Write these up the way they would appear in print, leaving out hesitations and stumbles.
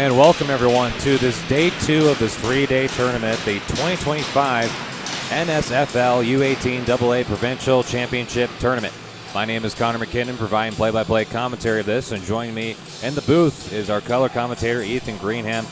And welcome everyone to this day 2 of this 3-day tournament, the 2025 NSFL U18aa Provincial Championship Tournament. My name is Connor McKinnon, providing play-by-play commentary of this, and joining me in the booth is our color commentator, Ethan Greenham.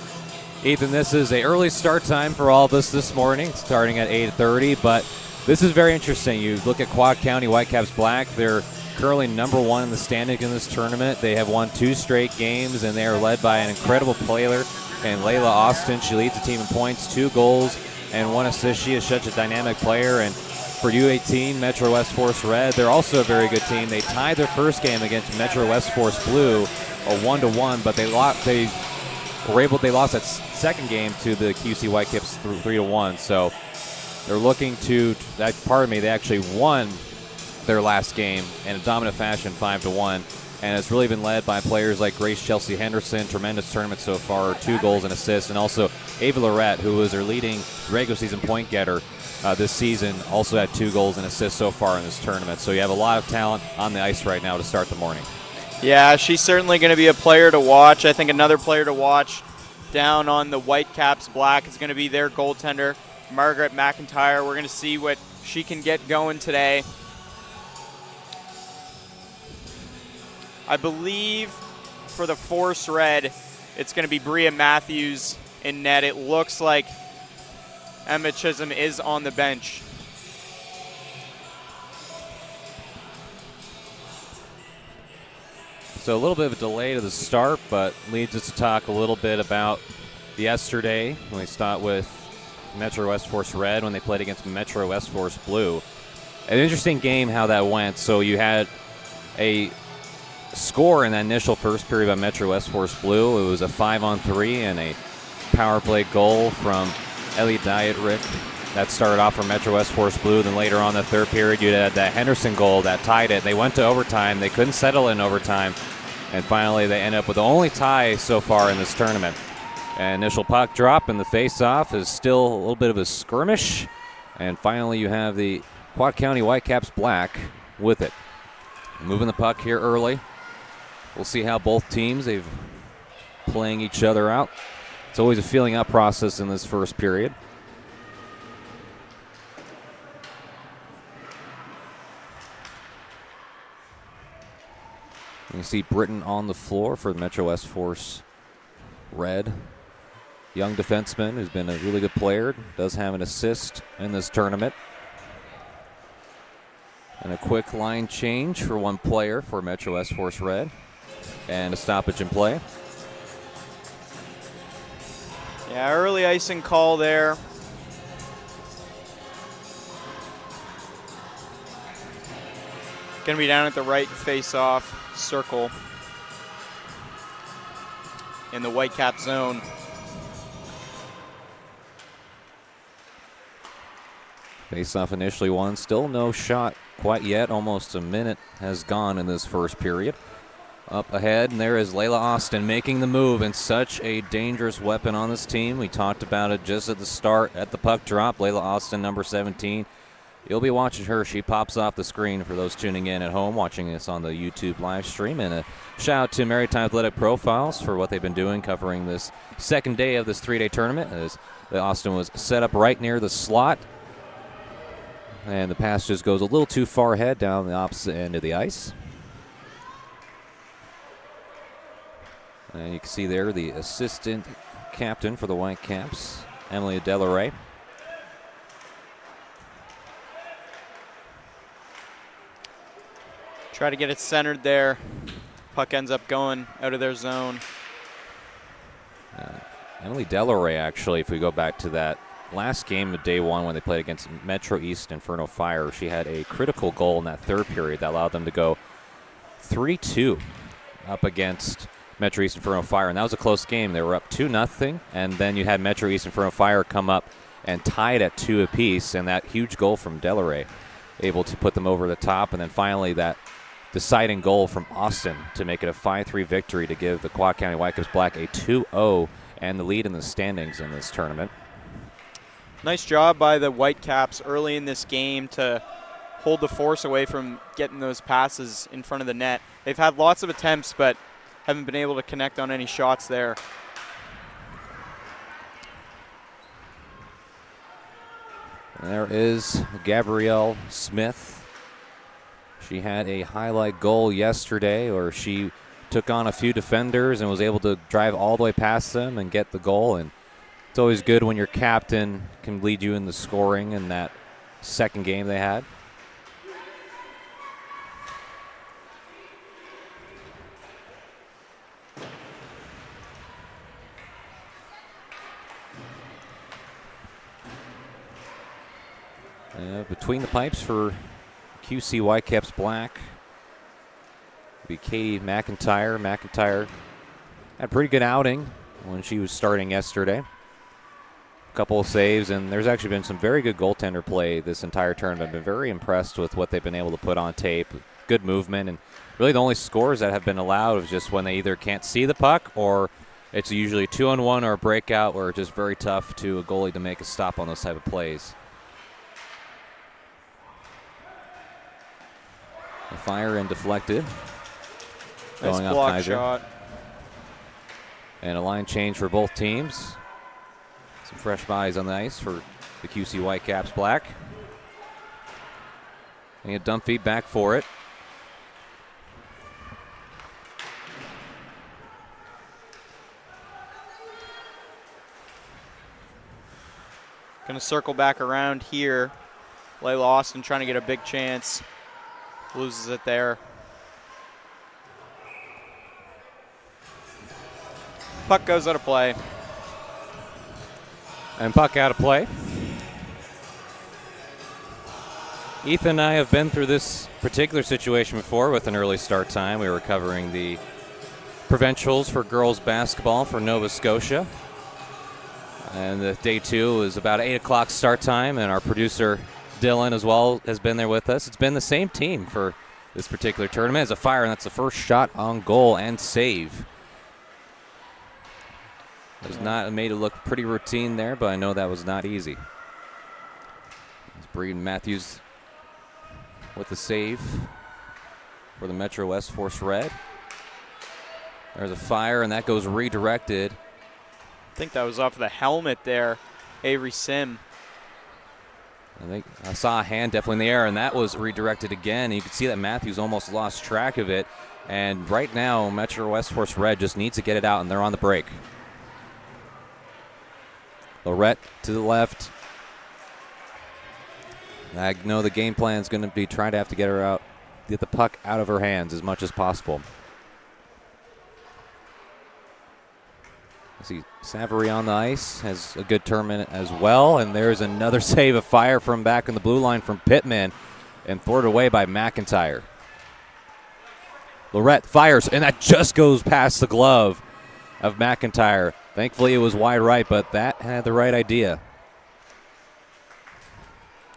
Ethan, this is an early start time for all of us this morning, starting at 8:30, but this is very interesting. You look at Quad County Whitecaps Black, they're currently number 1 in the standings in this tournament. They have won 2 straight games, and they are led by an incredible player, and Layla Austin. She leads the team in points, 2 goals, and 1 assist. She is such a dynamic player, and for U18, Metro West Force Red, they're also a very good team. They tied their first game against Metro West Force Blue, a 1-1, but they lost that second game to the QC Whitecaps 3-1. So they're looking to, they actually won their last game in a dominant fashion, 5-1, and it's really been led by players like Grace Chelsea Henderson. Tremendous tournament so far, 2 goals and assists, and also Ava Lorette, who was their leading regular season point getter this season, also had 2 goals and assists so far in this tournament. So you have a lot of talent on the ice right now to start the morning. Yeah, she's certainly going to be a player to watch. I think another player to watch down on the Whitecaps Black is going to be their goaltender, Margaret McIntyre. We're going to see what she can get going today. I believe for the Force Red, it's going to be Bria Matthews in net. It looks like Emma Chisholm is on the bench. So a little bit of a delay to the start, but leads us to talk a little bit about yesterday when we start with Metro West Force Red when they played against Metro West Force Blue. An interesting game how that went. So you had a score in that initial first period by Metro West Force Blue. It was a 5-on-3 and a power play goal from Ellie Dietrich. That started off for Metro West Force Blue. Then later on the third period, you had that Henderson goal that tied it. They went to overtime. They couldn't settle in overtime. And finally, they end up with the only tie so far in this tournament. An initial puck drop, and the face-off is still a little bit of a skirmish. And finally, you have the Quad County Whitecaps Black with it. Moving the puck here early. We'll see how both teams, they've playing each other out. It's always a feeling out process in this first period. You see Britton on the floor for the Metro West Force Red. Young defenseman who's been a really good player, does have an assist in this tournament. And a quick line change for one player for Metro West Force Red. And a stoppage in play. Yeah, early icing call there. Going to be down at the right face-off circle in the Whitecap zone. Face-off initially won. Still no shot quite yet. Almost a minute has gone in this first period. Up ahead, and there is Layla Austin making the move, and such a dangerous weapon on this team. We talked about it just at the start at the puck drop. Layla Austin, number 17. You'll be watching her. She pops off the screen for those tuning in at home, watching this on the YouTube live stream. And a shout out to Maritime Athletic Profiles for what they've been doing, covering this second day of this 3-day tournament, as the Austin was set up right near the slot. And the pass just goes a little too far ahead down the opposite end of the ice. And you can see there the assistant captain for the Whitecaps, Emily Delaray. Try to get it centered there. Puck ends up going out of their zone. Emily Delaray, actually, if we go back to that last game of day 1 when they played against Metro East Inferno Fire, she had a critical goal in that third period that allowed them to go 3-2 up against Metro East Inferno Fire, and that was a close game. They were up 2-0, and then you had Metro East Inferno Fire come up and tied at 2 apiece, and that huge goal from Delaray able to put them over the top, and then finally that deciding goal from Austin to make it a 5-3 victory to give the Quad County Whitecaps Black a 2-0 and the lead in the standings in this tournament. Nice job by the Whitecaps early in this game to hold the Force away from getting those passes in front of the net. They've had lots of attempts, but haven't been able to connect on any shots there. There is Gabrielle Smith. She had a highlight goal yesterday where she took on a few defenders and was able to drive all the way past them and get the goal. And it's always good when your captain can lead you in the scoring in that second game they had. Between the pipes for QC Whitecaps Black will be Katie McIntyre. McIntyre had a pretty good outing when she was starting yesterday. A couple of saves, and there's actually been some very good goaltender play this entire tournament. I've been very impressed with what they've been able to put on tape. Good movement, and really the only scores that have been allowed is just when they either can't see the puck or it's usually 2-on-1 or a breakout where it's just very tough to a goalie to make a stop on those type of plays. A fire and deflected. Nice Going off block Kaiser. shot. And a line change for both teams. Some fresh bodies on the ice for the QC Whitecaps Black. And a dump feed back for it. Going to circle back around here. Layla Austin trying to get a big chance. Loses it there. Puck goes out of play. And puck out of play. Ethan and I have been through this particular situation before with an early start time. We were covering the provincials for girls basketball for Nova Scotia. And the day 2 was about 8 o'clock start time, and our producer Dylan as well has been there with us. It's been the same team for this particular tournament. It's a fire, and that's the first shot on goal and save. It was not made it look pretty routine there, but I know that was not easy. It's Breeden Matthews with the save for the Metro West Force Red. There's a fire, and that goes redirected. I think that was off the helmet there, Avery Sim. I saw a hand definitely in the air, and that was redirected again. You could see that Matthews almost lost track of it. And right now, Metro West Force Red just needs to get it out, and they're on the break. Lorette to the left. I know the game plan is going to be trying to have to get her out, get the puck out of her hands as much as possible. I see Savary on the ice, has a good tournament as well, and there's another save of fire from back in the blue line from Pittman, and thwarted away by McIntyre. Lorette fires, and that just goes past the glove of McIntyre. Thankfully, it was wide right, but that had the right idea.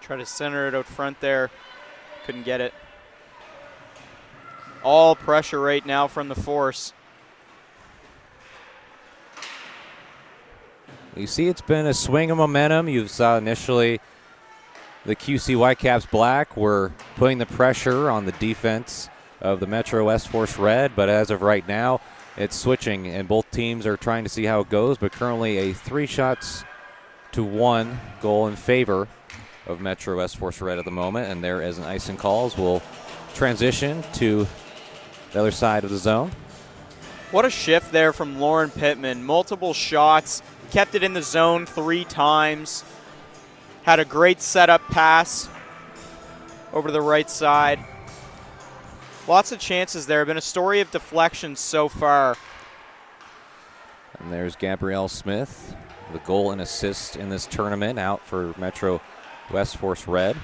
Try to center it out front there. Couldn't get it. All pressure right now from the Force. You see it's been a swing of momentum. You saw initially the QC Whitecaps Black were putting the pressure on the defense of the Metro West Force Red, but as of right now, it's switching, and both teams are trying to see how it goes, but currently a 3-1 goal in favor of Metro West Force Red at the moment, and there is an icing calls. We'll transition to the other side of the zone. What a shift there from Lauren Pittman. Multiple shots, kept it in the zone 3 times, had a great setup pass over to the right side. Lots of chances there. Been a story of deflections so far. And there's Gabrielle Smith, the goal and assist in this tournament, out for Metro West Force Red.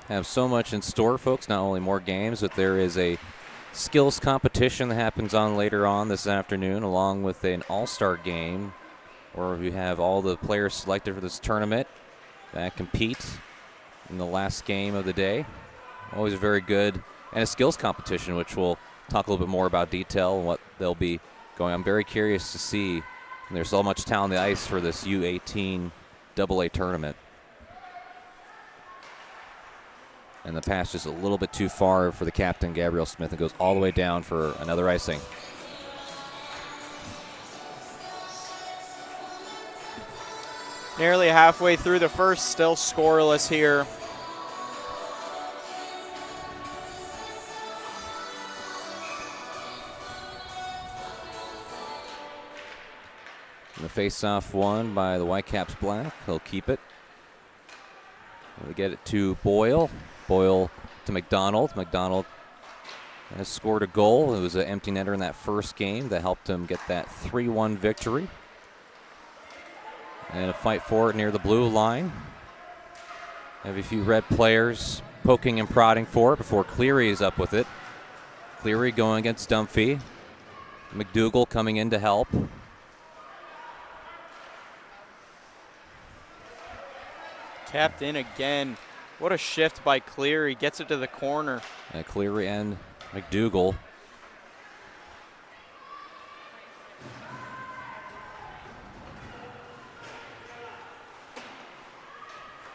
Have so much in store, folks. Not only more games, but there is a skills competition that happens on later on this afternoon, along with an all-star game, where we have all the players selected for this tournament that compete in the last game of the day. Always very good. And a skills competition, which we'll talk a little bit more about detail and what they'll be going. I'm very curious to see. There's so much talent on the ice for this U18aa tournament. And the pass just a little bit too far for the captain, Gabrielle Smith, and goes all the way down for another icing. Nearly halfway through the first, still scoreless here. The face-off won by the Whitecaps black. He'll keep it. They get it to Boyle. Boyle to McDonald. McDonald has scored a goal. It was an empty netter in that first game that helped him get that 3-1 victory. And a fight for it near the blue line. Have a few red players poking and prodding for it before Cleary is up with it. Cleary going against Dunphy. McDougall coming in to help. Capped in again. What a shift by Cleary. Gets it to the corner. Cleary and McDougall.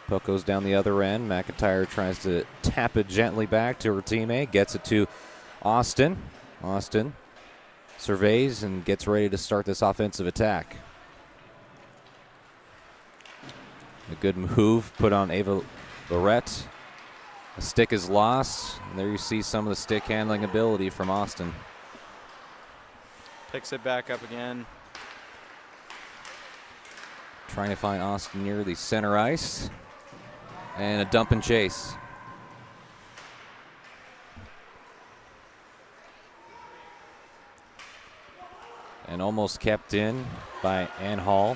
Puck goes down the other end. McIntyre tries to tap it gently back to her teammate. Gets it to Austin. Austin surveys and gets ready to start this offensive attack. A good move put on Ava Lorette. A stick is lost. And there you see some of the stick handling ability from Austin. Picks it back up again. Trying to find Austin near the center ice. And a dump and chase. And almost kept in by Ann Hall.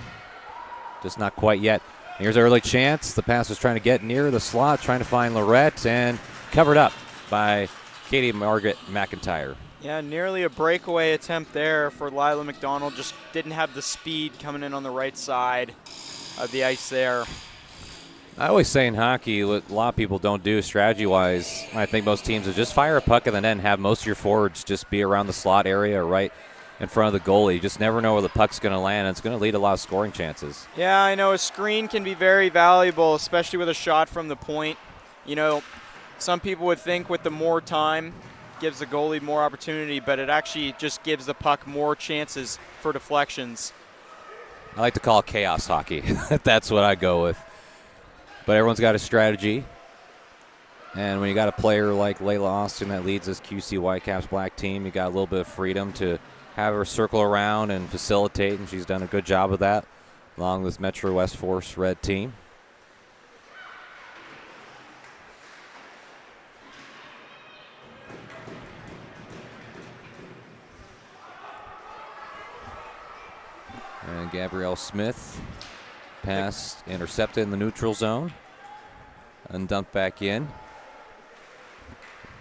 Just not quite yet. Here's an early chance. The pass was trying to get near the slot, trying to find Lorette, and covered up by Katie Margaret McIntyre. Yeah, nearly a breakaway attempt there for Lila McDonald. Just didn't have the speed coming in on the right side of the ice there. I always say in hockey, what a lot of people don't do strategy-wise, I think most teams, is just fire a puck in the net and have most of your forwards just be around the slot area or right in front of the goalie. You just never know where the puck's going to land, and it's going to lead to a lot of scoring chances. Yeah, I know a screen can be very valuable, especially with a shot from the point. You know, some people would think with the more time gives the goalie more opportunity, but it actually just gives the puck more chances for deflections. I like to call it chaos hockey. That's what I go with. But everyone's got a strategy. And when you got a player like Layla Austin that leads this QC Whitecaps black team, you got a little bit of freedom to have her circle around and facilitate, and she's done a good job of that, along with Metro West Force red team. And Gabrielle Smith pass intercepted in the neutral zone and dumped back in.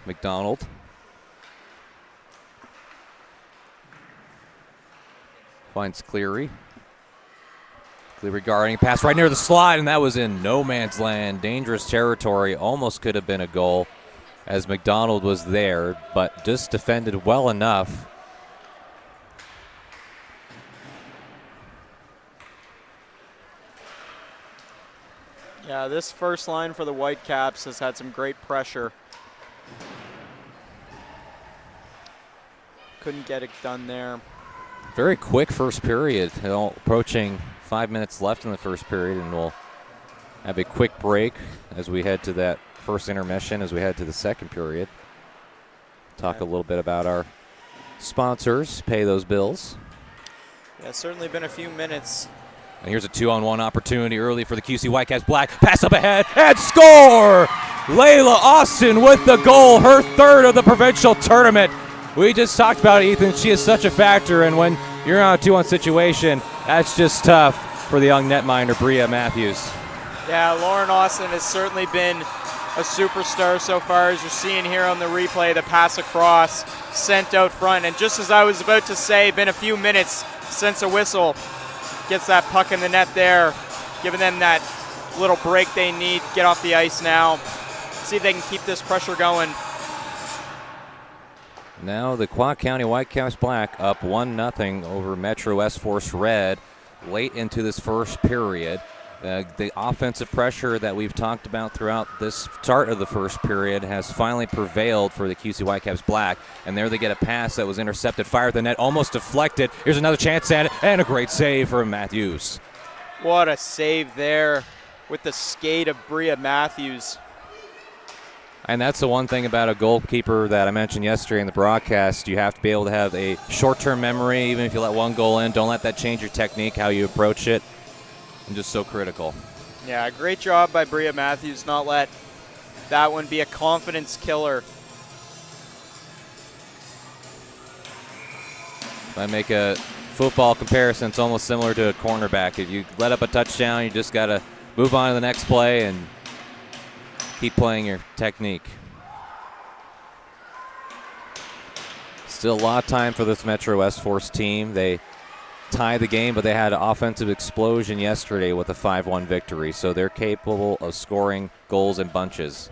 McDonald. Finds Cleary. Cleary guarding, pass right near the slot, and that was in no man's land. Dangerous territory, almost could have been a goal as McDonald was there, but just defended well enough. Yeah, this first line for the Whitecaps has had some great pressure. Couldn't get it done there. Very quick first period, approaching 5 minutes left in the first period, and we'll have a quick break as we head to that first intermission, as we head to the second period. Talk a little bit about our sponsors, pay those bills. Yeah, it's certainly been a few minutes. And here's a 2-on-1 opportunity early for the QC Whitecaps black. Pass up ahead and score! Layla Austin with the goal, her third of the provincial tournament. We just talked about it, Ethan. She is such a factor, and when you're on a 2-on situation, that's just tough for the young netminder, Bria Matthews. Yeah, Lauren Austin has certainly been a superstar so far, as you're seeing here on the replay. The pass across, sent out front, and just as I was about to say, been a few minutes since a whistle. Gets that puck in the net there, giving them that little break they need. Get off the ice now. See if they can keep this pressure going. Now the Quad County Whitecaps black up 1-0 over Metro West Force Red late into this first period. The offensive pressure that we've talked about throughout this start of the first period has finally prevailed for the QC Whitecaps black. And there they get a pass that was intercepted, fired the net, almost deflected. Here's another chance at it, and a great save from Matthews. What a save there with the skate of Bria Matthews. And that's the one thing about a goalkeeper that I mentioned yesterday in the broadcast. You have to be able to have a short-term memory, even if you let one goal in. Don't let that change your technique, how you approach it. And just so critical. Yeah, great job by Bria Matthews. Not let that one be a confidence killer. If I make a football comparison, it's almost similar to a cornerback. If you let up a touchdown, you just got to move on to the next play and keep playing your technique. Still a lot of time for this Metro West Force team. They tied the game, but they had an offensive explosion yesterday with a 5-1 victory, so they're capable of scoring goals in bunches.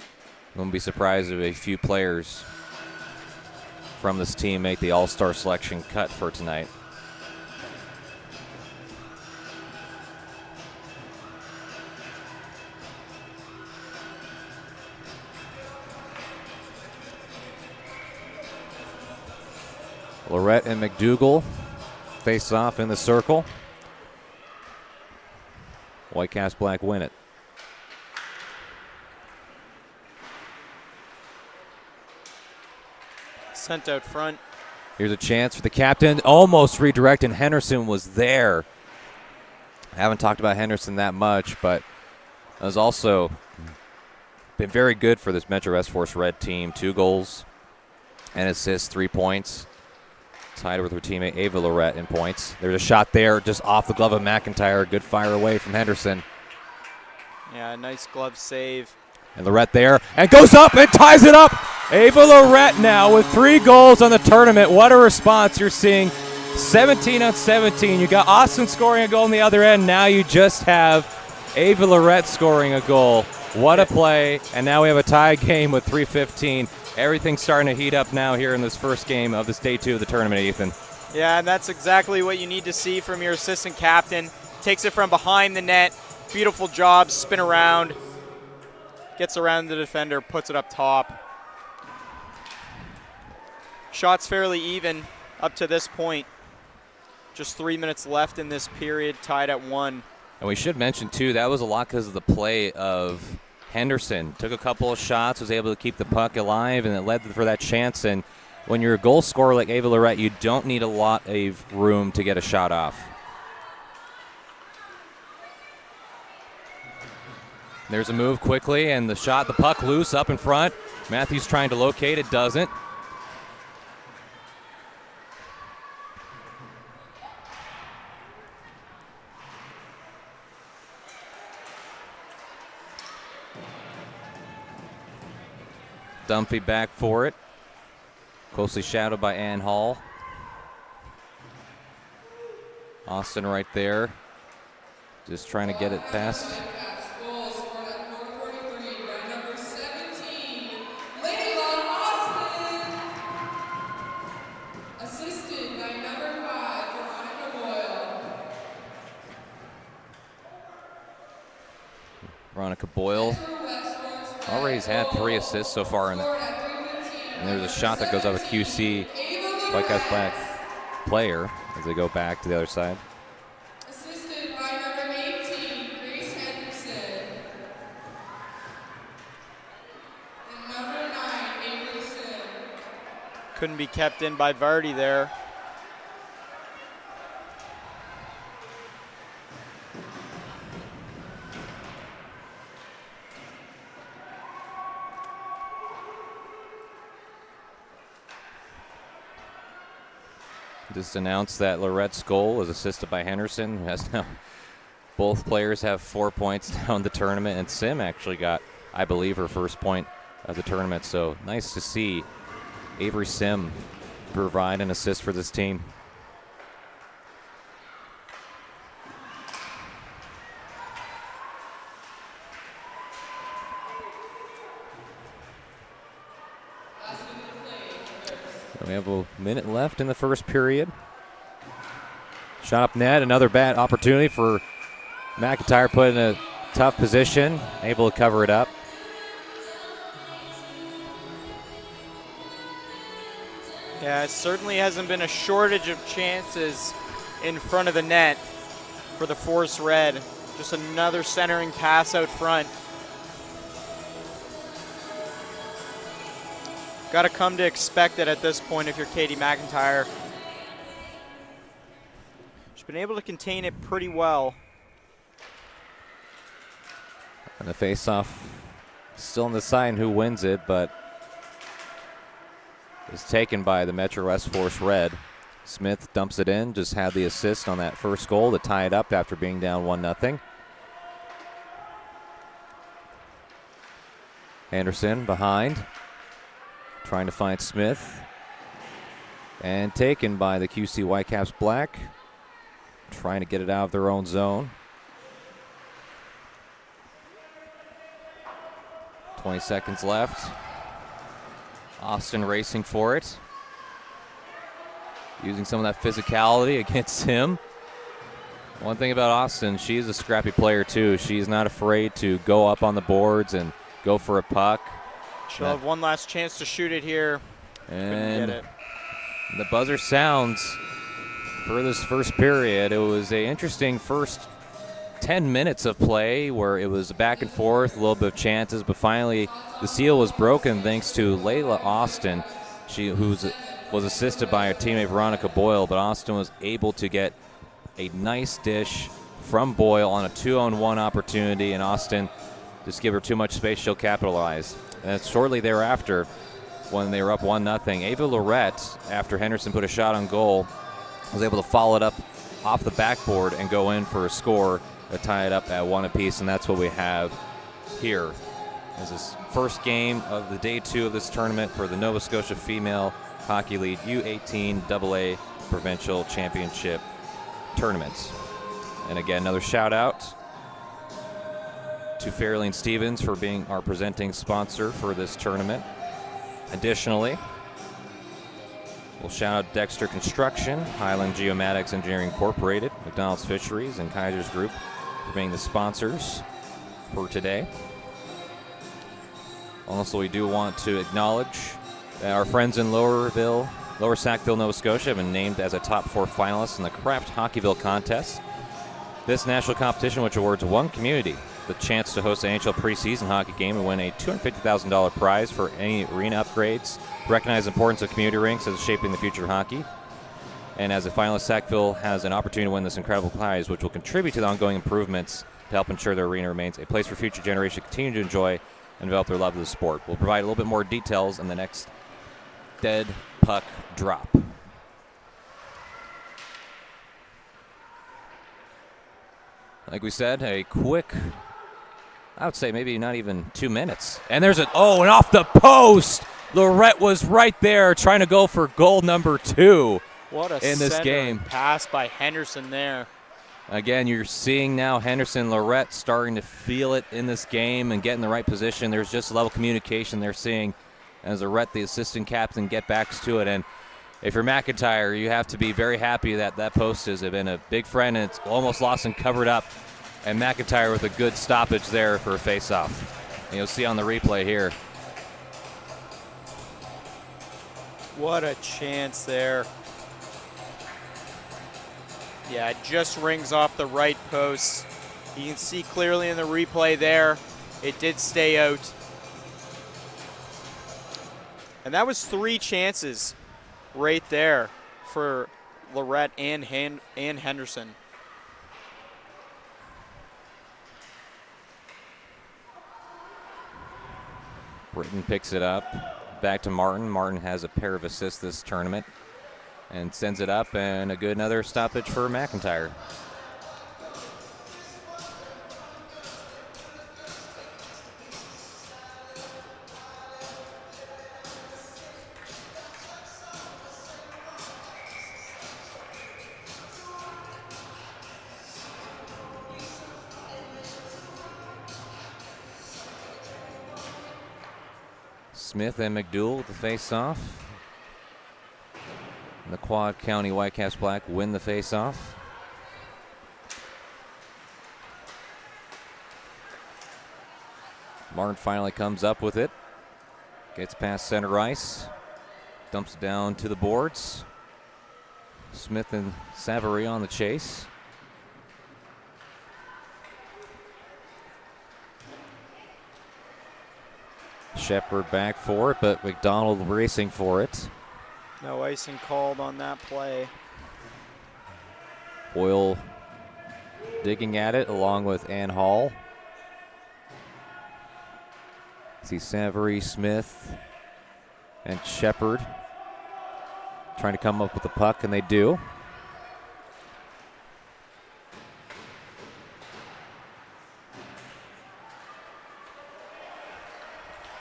I wouldn't be surprised if a few players from this team make the all-star selection cut for tonight. Lorette and McDougall face off in the circle. Whitecaps Black win it. Sent out front. Here's a chance for the captain. Almost redirected. Henderson was there. I haven't talked about Henderson that much, but has also been very good for this Metro West Force Red team. 2 goals and assists, 3 points. Tied with her teammate Ava Lorette in points. There's a shot there just off the glove of McIntyre. Good fire away from Henderson. Yeah, nice glove save. And Lorette there, and goes up and ties it up. Ava Lorette now with 3 goals on the tournament. What a response you're seeing. 17 on 17. You got Austin scoring a goal on the other end. Now you just have Ava Lorette scoring a goal. What a play. And now we have a tie game with 3:15. Everything's starting to heat up now here in this first game of this day 2 of the tournament, Ethan. Yeah, and that's exactly what you need to see from your assistant captain. Takes it from behind the net. Beautiful job, spin around. Gets around the defender, puts it up top. Shots fairly even up to this point. Just 3 minutes left in this period, tied at 1. And we should mention, too, that was a lot because of the play of Henderson. Took a couple of shots, was able to keep the puck alive, and it led for that chance. And when you're a goal scorer like Ava Lorette, you don't need a lot of room to get a shot off. There's a move quickly, and the shot, the puck loose up in front. Matthews trying to locate it, doesn't. Dumpy back for it. Closely shadowed by Ann Hall. Austin right there. Just trying to get it past. Veronica Boyle already has had 3 assists so far, and there's a shot that goes out of QC. Whitecaps Black player as they go back to the other side. Assisted by number 18, Grace Henderson. And number 9, Abelson. Couldn't be kept in by Vardy there. Just announced that Lorette's goal was assisted by Henderson, who has now both players have 4 points down the tournament, and Sim actually got, I believe, her first point of the tournament. So nice to see Avery Sim provide an assist for this team. We have a minute left in the first period. Shot up net, another bad opportunity for McIntyre, put in a tough position, able to cover it up. Yeah, it certainly hasn't been a shortage of chances in front of the net for the Force Red. Just another centering pass out front. Got to come to expect it at this point if you're Katie McIntyre. She's been able to contain it pretty well. And the face-off still undecided who wins it, but is taken by the Metro West Force Red. Smith dumps it in, just had the assist on that first goal to tie it up after being down 1-0. Anderson behind, trying to find Smith. And taken by the QC Whitecaps Black, trying to get it out of their own zone. 20 seconds left. Austin racing for it. Using some of that physicality against him. One thing about Austin, she's a scrappy player too. She's not afraid to go up on the boards and go for a puck. She'll have one last chance to shoot it here. And couldn't get it. The buzzer sounds for this first period. It was an interesting first 10 minutes of play where it was back and forth, a little bit of chances, but finally the seal was broken thanks to Layla Austin, who was assisted by her teammate Veronica Boyle, but Austin was able to get a nice dish from Boyle on a 2-on-1 opportunity, and Austin just give her too much space, she'll capitalize. And shortly thereafter, when they were up 1-0, Ava Lorette, after Henderson put a shot on goal, was able to follow it up off the backboard and go in for a score to tie it up at 1 apiece, and that's what we have here. This is first game of the day 2 of this tournament for the Nova Scotia Female Hockey League U18aa Provincial Championship Tournament. And again, another shout out to Fairlane Stevens for being our presenting sponsor for this tournament. Additionally, we'll shout out Dexter Construction, Highland Geomatics Engineering Incorporated, McDonald's Fisheries, and Kaiser's Group for being the sponsors for today. Also, we do want to acknowledge that our friends in Lower Sackville, Nova Scotia have been named as a top 4 finalists in the Kraft Hockeyville contest. This national competition, which awards one community the chance to host an NHL preseason hockey game and win a $250,000 prize for any arena upgrades, recognize the importance of community rinks as shaping the future of hockey. And as a finalist, Sackville has an opportunity to win this incredible prize, which will contribute to the ongoing improvements to help ensure their arena remains a place for future generations to continue to enjoy and develop their love of the sport. We'll provide a little bit more details in the next dead puck drop. Like we said, a quick, I would say maybe not even 2 minutes. And there's and off the post! Lorette was right there trying to go for goal number 2 what a in this game. Pass by Henderson there. Again, you're seeing now Henderson, Lorette starting to feel it in this game and get in the right position. There's just a level of communication they're seeing as Lorette, the assistant captain, get back to it. And if you're McIntyre, you have to be very happy that that post has been a big friend and it's almost lost and covered up. And McIntyre with a good stoppage there for a face-off. And you'll see on the replay here. What a chance there. Yeah, it just rings off the right post. You can see clearly in the replay there, it did stay out. And that was 3 chances right there for Lorette and Henderson. Britton picks it up. Back to Martin. Martin has a pair of assists this tournament and sends it up, and another stoppage for McIntyre. Smith and McDougall with the face-off. The Quad County Whitecaps Black win the face-off. Martin finally comes up with it. Gets past center ice. Dumps it down to the boards. Smith and Savary on the chase. Shepard back for it, but McDonald racing for it. No icing called on that play. Boyle digging at it along with Ann Hall. See Savory, Smith, and Shepard trying to come up with the puck, and they do.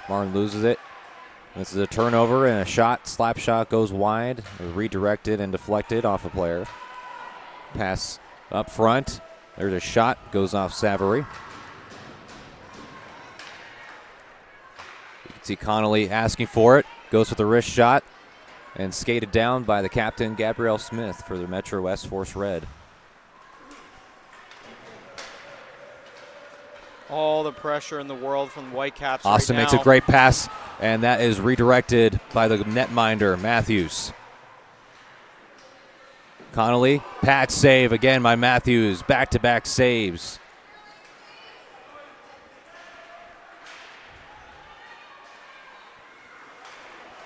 Martin loses it. This is a turnover and a shot. Slap shot goes wide. Redirected and deflected off a player. Pass up front. There's a shot. Goes off Savory. You can see Connolly asking for it. Goes with the wrist shot. And skated down by the captain, Gabrielle Smith, for the Metro West Force Red. All the pressure in the world from the Whitecaps. Austin right makes now. a great pass, and that is redirected by the netminder, Matthews. Connolly, pad save again by Matthews. Back-to-back saves.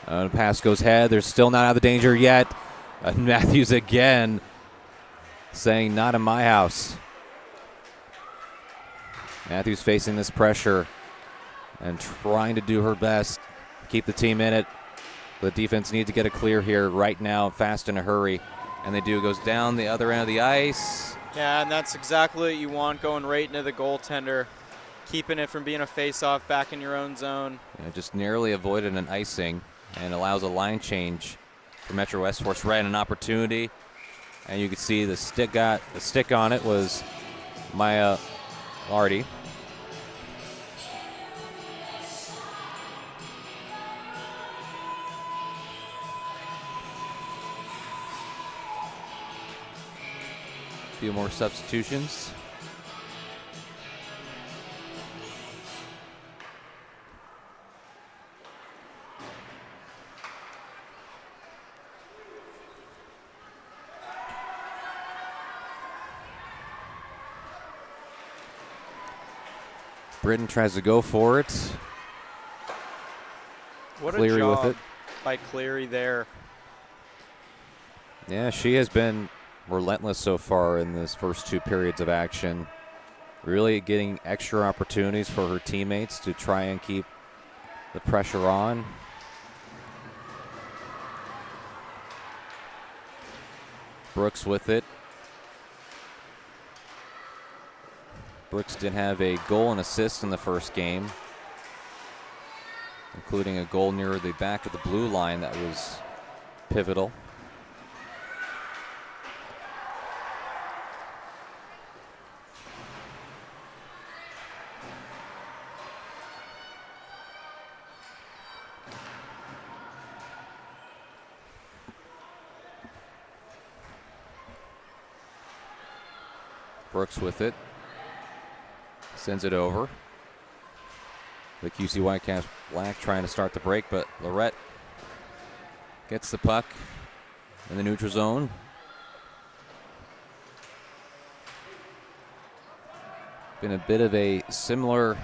The pass goes head. They're still not out of the danger yet. Matthews again saying, not in my house. Matthews facing this pressure and trying to do her best to keep the team in it. The defense needs to get a clear here right now, fast in a hurry. And they do. Goes down the other end of the ice. Yeah, and that's exactly what you want, going right into the goaltender, keeping it from being a face-off back in your own zone. Just narrowly avoided an icing and allows a line change for Metro West Force Red, an opportunity. And you can see the stick on it was Maya Lardy. Few more substitutions. Britton tries to go for it. What Cleary a job with it. by Cleary there. Yeah, she has been relentless so far in this first two periods of action. Really getting extra opportunities for her teammates to try and keep the pressure on. Brooks with it. Brooks did have a goal and assist in the first game, including a goal near the back of the blue line that was pivotal. Brooks with it. Sends it over. The QC Whitecaps Black trying to start the break, but Lorette gets the puck in the neutral zone. Been a bit of a similar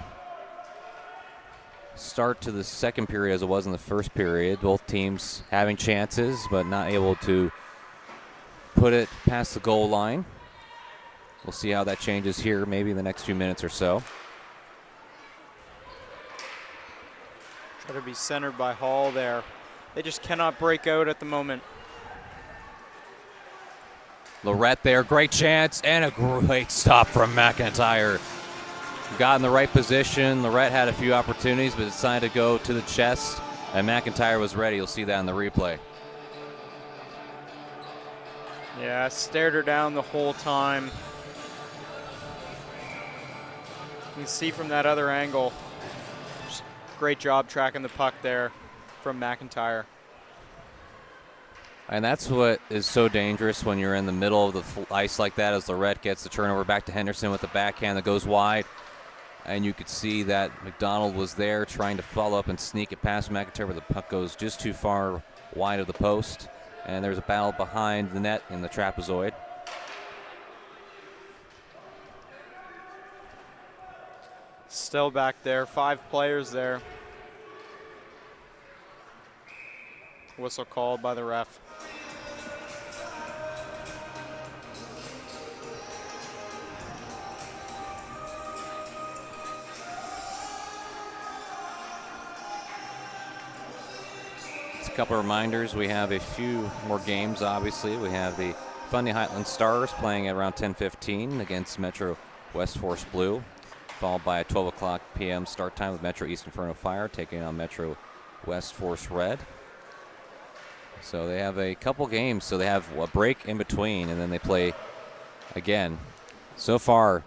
start to the second period as it was in the first period. Both teams having chances, but not able to put it past the goal line. We'll see how that changes here maybe in the next few minutes or so. Try to be centered by Hall there. They just cannot break out at the moment. Lorette there, great chance, and a great stop from McIntyre. Got in the right position. Lorette had a few opportunities, but decided to go to the chest, and McIntyre was ready. You'll see that in the replay. Yeah, stared her down the whole time. You can see from that other angle. Just great job tracking the puck there from McIntyre. And that's what is so dangerous when you're in the middle of the ice like that, as Lorette gets the turnover back to Henderson with the backhand that goes wide. And you could see that McDonald was there trying to follow up and sneak it past McIntyre, but the puck goes just too far wide of the post. And there's a battle behind the net in the trapezoid. Still back there, 5 players there. Whistle called by the ref. Just a couple of reminders. We have a few more games, obviously. We have the Fundy Highland Stars playing at around 10:15 against Metro West Force Blue, followed by a 12 o'clock p.m. start time with Metro East Inferno Fire taking on Metro West Force Red. So they have a couple games, so they have a break in between, and then they play again. So far,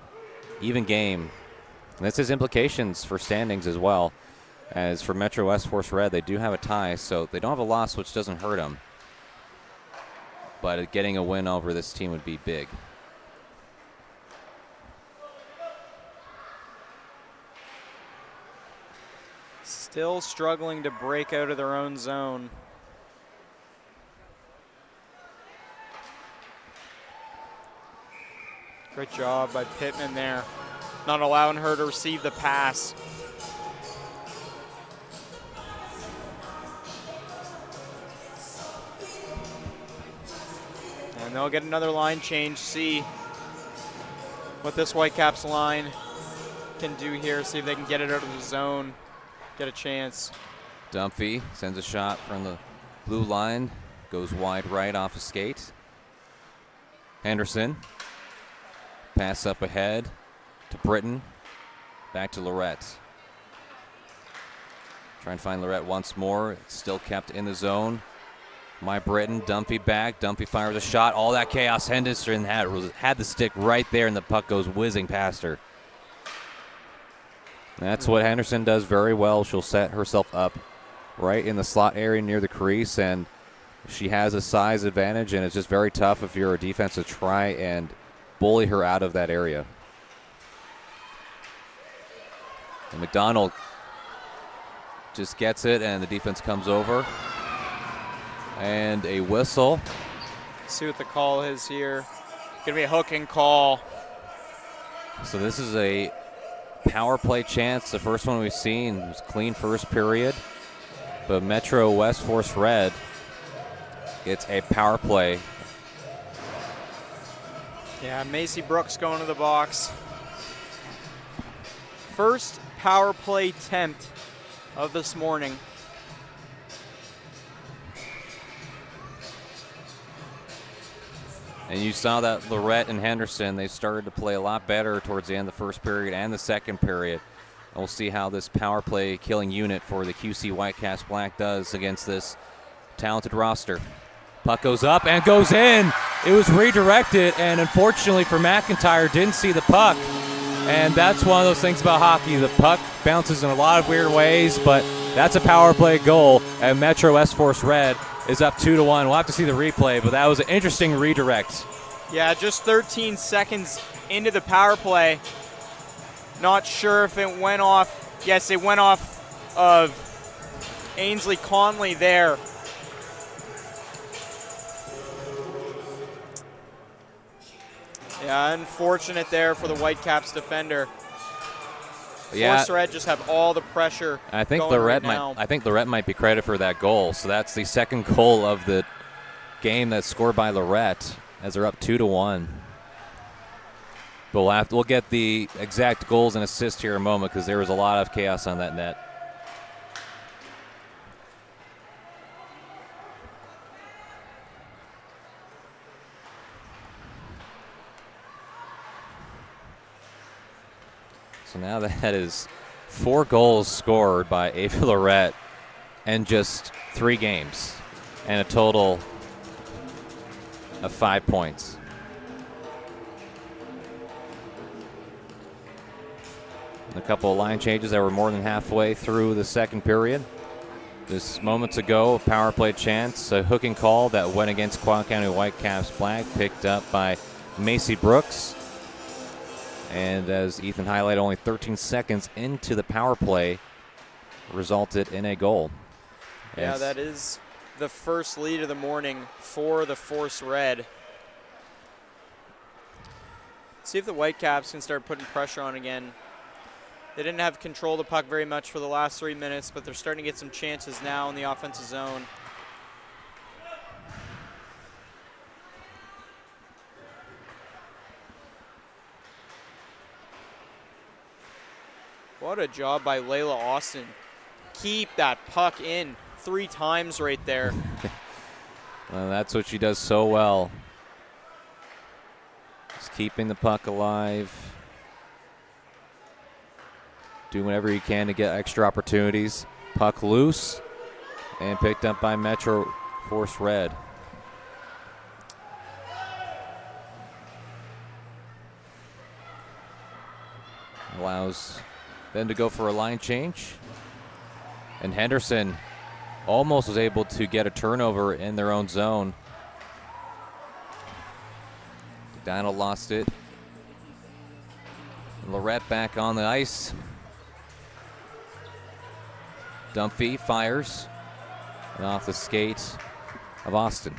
even game. And this has implications for standings as well. As for Metro West Force Red, they do have a tie, so they don't have a loss, which doesn't hurt them. But getting a win over this team would be big. Still struggling to break out of their own zone. Great job by Pittman there, not allowing her to receive the pass. And they'll get another line change, see what this Whitecaps line can do here, see if they can get it out of the zone, get a chance. Dunphy sends a shot from the blue line, goes wide right off a skate. Henderson, pass up ahead to Britton, back to Lorette. Trying to find Lorette once more, it's still kept in the zone. My Britton, Dunphy back, Dunphy fires a shot, all that chaos. Henderson had the stick right there and the puck goes whizzing past her. That's what Henderson does very well. She'll set herself up right in the slot area near the crease, and she has a size advantage, and it's just very tough if you're a defense to try and bully her out of that area. And McDonald just gets it, and the defense comes over. And a whistle. See what the call is here. Gonna be a hooking call. So this is a power play chance. The first one we've seen was clean first period. But Metro West Force Red gets a power play. Yeah, Macy Brooks going to the box. First power play attempt of this morning. And you saw that Lorette and Henderson, they started to play a lot better towards the end of the first period and the second period. And we'll see how this power play killing unit for the QC Whitecaps Black does against this talented roster. Puck goes up and goes in. It was redirected, and unfortunately for McIntyre, didn't see the puck. And that's one of those things about hockey. The puck bounces in a lot of weird ways, but that's a power play goal, and Metro West Force Red is up 2-1. We'll have to see the replay, but that was an interesting redirect. Yeah, just 13 seconds into the power play. Not sure if it went off. Yes, it went off of Ainsley Conley there. Yeah, unfortunate there for the Whitecaps defender. Yeah, Force Red just have all the pressure. I think going Lorette right now. I think Lorette might be credited for that goal. So that's the second goal of the game that's scored by Lorette as they're up 2-1. But we'll get the exact goals and assists here in a moment because there was a lot of chaos on that net. So now that is 4 goals scored by Ava Lorette in just 3 games and a total of 5 points. And a couple of line changes that were more than halfway through the second period. Just moments ago, a power play chance, a hooking call that went against Quad County Whitecaps Black, picked up by Macy Brooks. And as Ethan highlighted, only 13 seconds into the power play resulted in a goal. Yeah, that is the first lead of the morning for the Force Red. See if the Whitecaps can start putting pressure on again. They didn't have control of the puck very much for the last 3 minutes, but they're starting to get some chances now in the offensive zone. What a job by Layla Austin. Keep that puck in 3 times right there. Well, that's what she does so well. Just keeping the puck alive. Doing whatever you can to get extra opportunities. Puck loose and picked up by Metro Force Red. Allows them to go for a line change. And Henderson almost was able to get a turnover in their own zone. Donald lost it. Lorette back on the ice. Dumpy fires. And off the skate of Austin.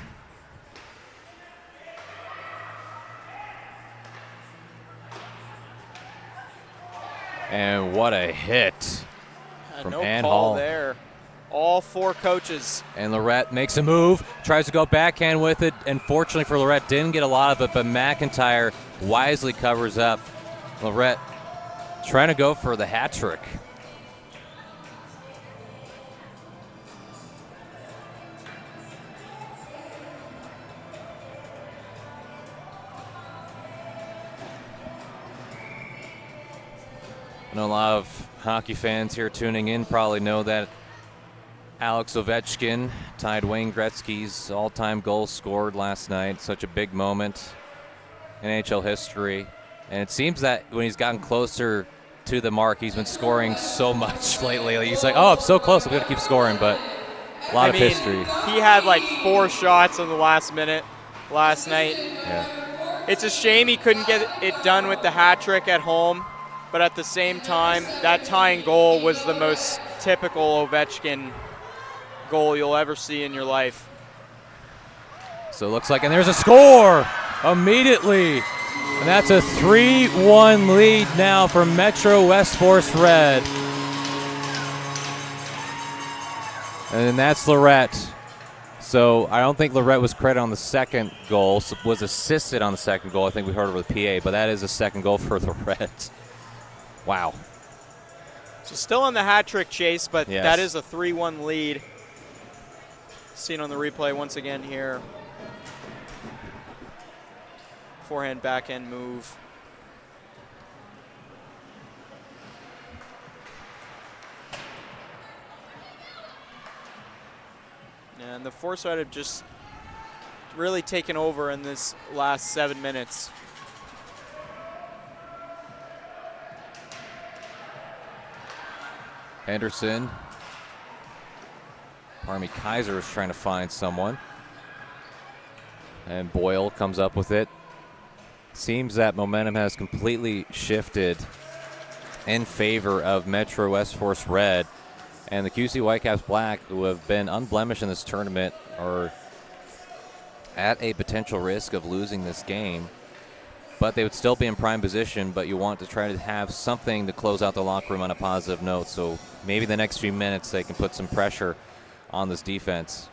And what a hit from no Ann call Hall there. All 4 coaches. And Lorette makes a move, tries to go backhand with it, and fortunately for Lorette, didn't get a lot of it, but McIntyre wisely covers up. Lorette trying to go for the hat trick. I know a lot of hockey fans here tuning in probably know that Alex Ovechkin tied Wayne Gretzky's all-time goal scored last night. Such a big moment in NHL history. And it seems that when he's gotten closer to the mark, he's been scoring so much lately. He's like, oh, I'm so close, I'm going to keep scoring. But a lot of history. He had like 4 shots in the last minute last night. Yeah. It's a shame he couldn't get it done with the hat trick at home. But at the same time, that tying goal was the most typical Ovechkin goal you'll ever see in your life. So it looks like, and there's a score immediately. And that's a 3-1 lead now for Metro West Force Red. And that's Lorette. So I don't think Lorette was credited on the second goal, so was assisted on the second goal. I think we heard over the PA, but that is a second goal for Lorette. Wow. So still on the hat trick chase, but yes, that is a 3-1 lead. Seen on the replay once again here. Forehand, backhand move. And the Force Red have just really taken over in this last 7 minutes. Henderson. Parmi Kaiser is trying to find someone. And Boyle comes up with it. Seems that momentum has completely shifted in favor of Metro West Force Red. And the QC Whitecaps Black, who have been unblemished in this tournament, are at a potential risk of losing this game. But they would still be in prime position, but you want to try to have something to close out the locker room on a positive note. So maybe the next few minutes they can put some pressure on this defense.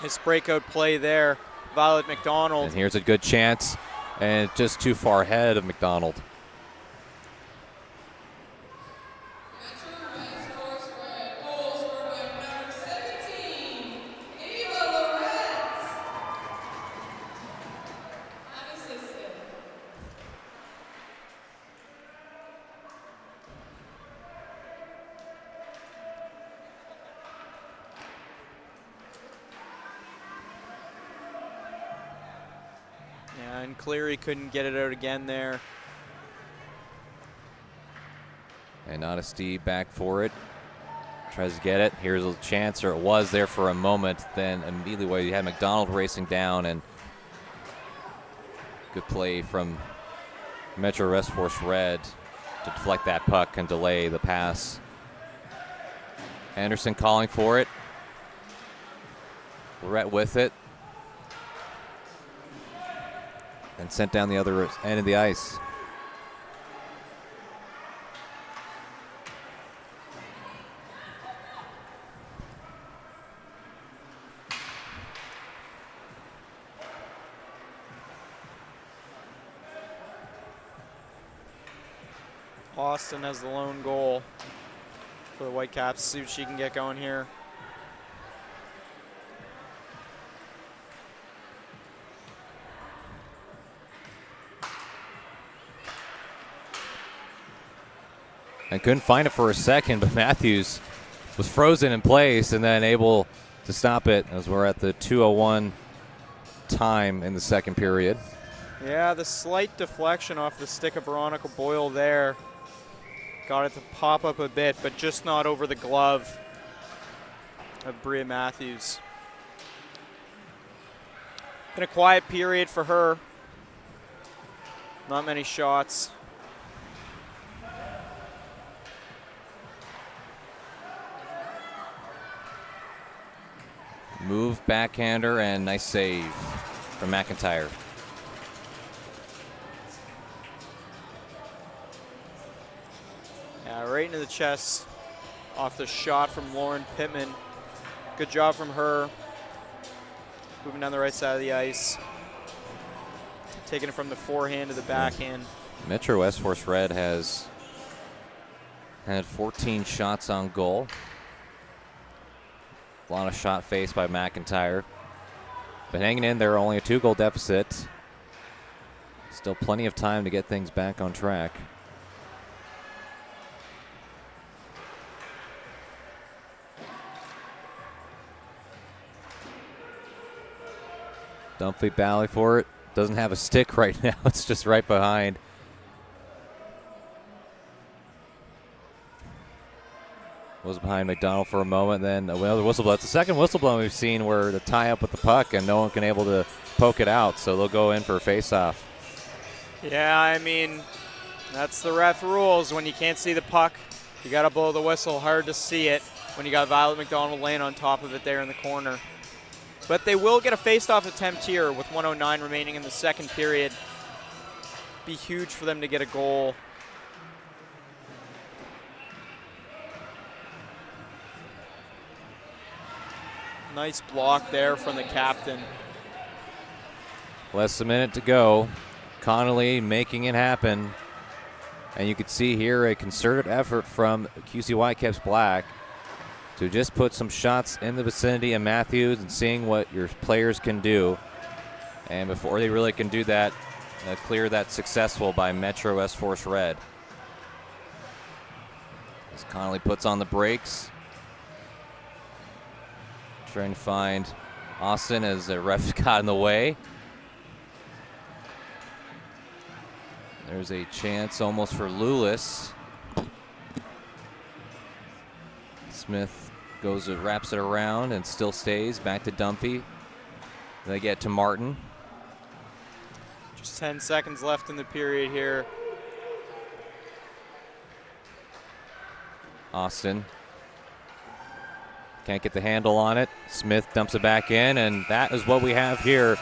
His breakout play there, Violet McDonald. And here's a good chance, and just too far ahead of McDonald. And Cleary couldn't get it out again there. And Honesty back for it. Tries to get it. Here's a chance, or it was there for a moment. Then immediately you had McDonald racing down, and good play from Metro West Force Red to deflect that puck and delay the pass. Anderson calling for it. Lorette with it. And sent down the other end of the ice. Austin has the lone goal for the Whitecaps. See what she can get going here. I couldn't find it for a second, but Matthews was frozen in place and then able to stop it as we're at the 2:01 time in the second period. Yeah, the slight deflection off the stick of Veronica Boyle there got it to pop up a bit, but just not over the glove of Bria Matthews. Been a quiet period for her. Not many shots. Move backhander and nice save from McIntyre. Yeah, right into the chest off the shot from Lauren Pittman. Good job from her. Moving down the right side of the ice. Taking it from the forehand to the backhand. Metro West Force Red has had 14 shots on goal. A lot of shot faced by McIntyre. But hanging in there, only a 2-goal deficit. Still plenty of time to get things back on track. Dunphy Bally for it. Doesn't have a stick right now. It's just right behind. Was behind McDonald for a moment, then another whistle blow. It's the second whistle blow we've seen where the tie up with the puck and no one can able to poke it out, so they'll go in for a face-off. Yeah, I mean, that's the ref rules. When you can't see the puck, you got to blow the whistle. Hard to see it when you got Violet McDonald laying on top of it there in the corner. But they will get a face-off attempt here with 1:09 remaining in the second period. Be huge for them to get a goal. Nice block there from the captain. Less than a minute to go. Connolly making it happen. And you can see here a concerted effort from QC Whitecaps Black to just put some shots in the vicinity of Matthews and seeing what your players can do. And before they really can do that, clear that successful by Metro West Force Red. As Connolly puts on the brakes. Trying to find Austin as the ref got in the way. There's a chance almost for Lulis. Smith goes and wraps it around and still stays. Back to Dunphy. They get to Martin. Just 10 seconds left in the period here. Austin. Can't get the handle on it. Smith dumps it back in, and that is what we have here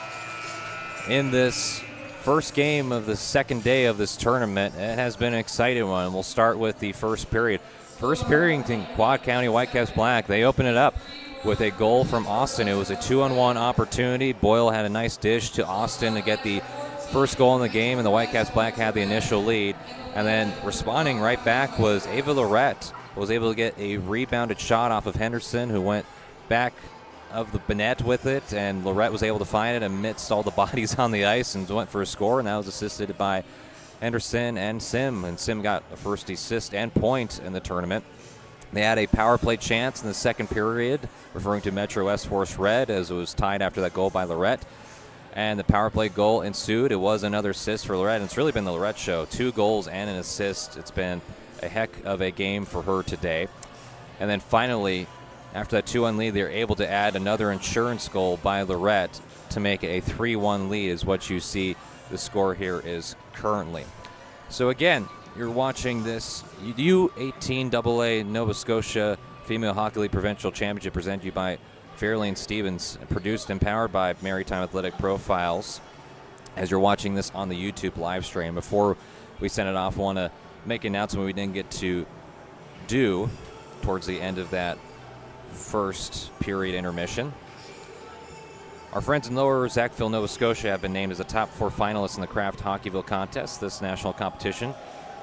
in this first game of the second day of this tournament. It has been an exciting one. We'll start with the first period. First period in Quad County Whitecaps Black. They open it up with a goal from Austin. It was a 2-on-1 opportunity. Boyle had a nice dish to Austin to get the first goal in the game, and the Whitecaps Black had the initial lead. And then responding right back was Ava Lorette. Was able to get a rebounded shot off of Henderson, who went back of the net with it, and Lorette was able to find it amidst all the bodies on the ice and went for a score, and that was assisted by Henderson and Sim, and Sim got a first assist and point in the tournament. They had a power play chance in the second period, referring to Metro West Force Red, as it was tied after that goal by Lorette, and the power play goal ensued. It was another assist for Lorette, and it's really been the Lorette show. 2 goals and an assist. It's been a heck of a game for her today. And then finally, after that 2-1 lead, they're able to add another insurance goal by Lorette to make it a 3-1 lead, is what you see the score here is currently. So again, you're watching this U18aa Nova Scotia Female Hockey League Provincial Championship presented to you by Fairlane Stevens, produced and powered by Maritime Athletic Profiles. As you're watching this on the YouTube live stream, before we send it off, I want to make an announcement we didn't get to do towards the end of that first period intermission. Our friends in Lower Sackville, Nova Scotia have been named as the top 4 finalists in the Kraft Hockeyville contest. This national competition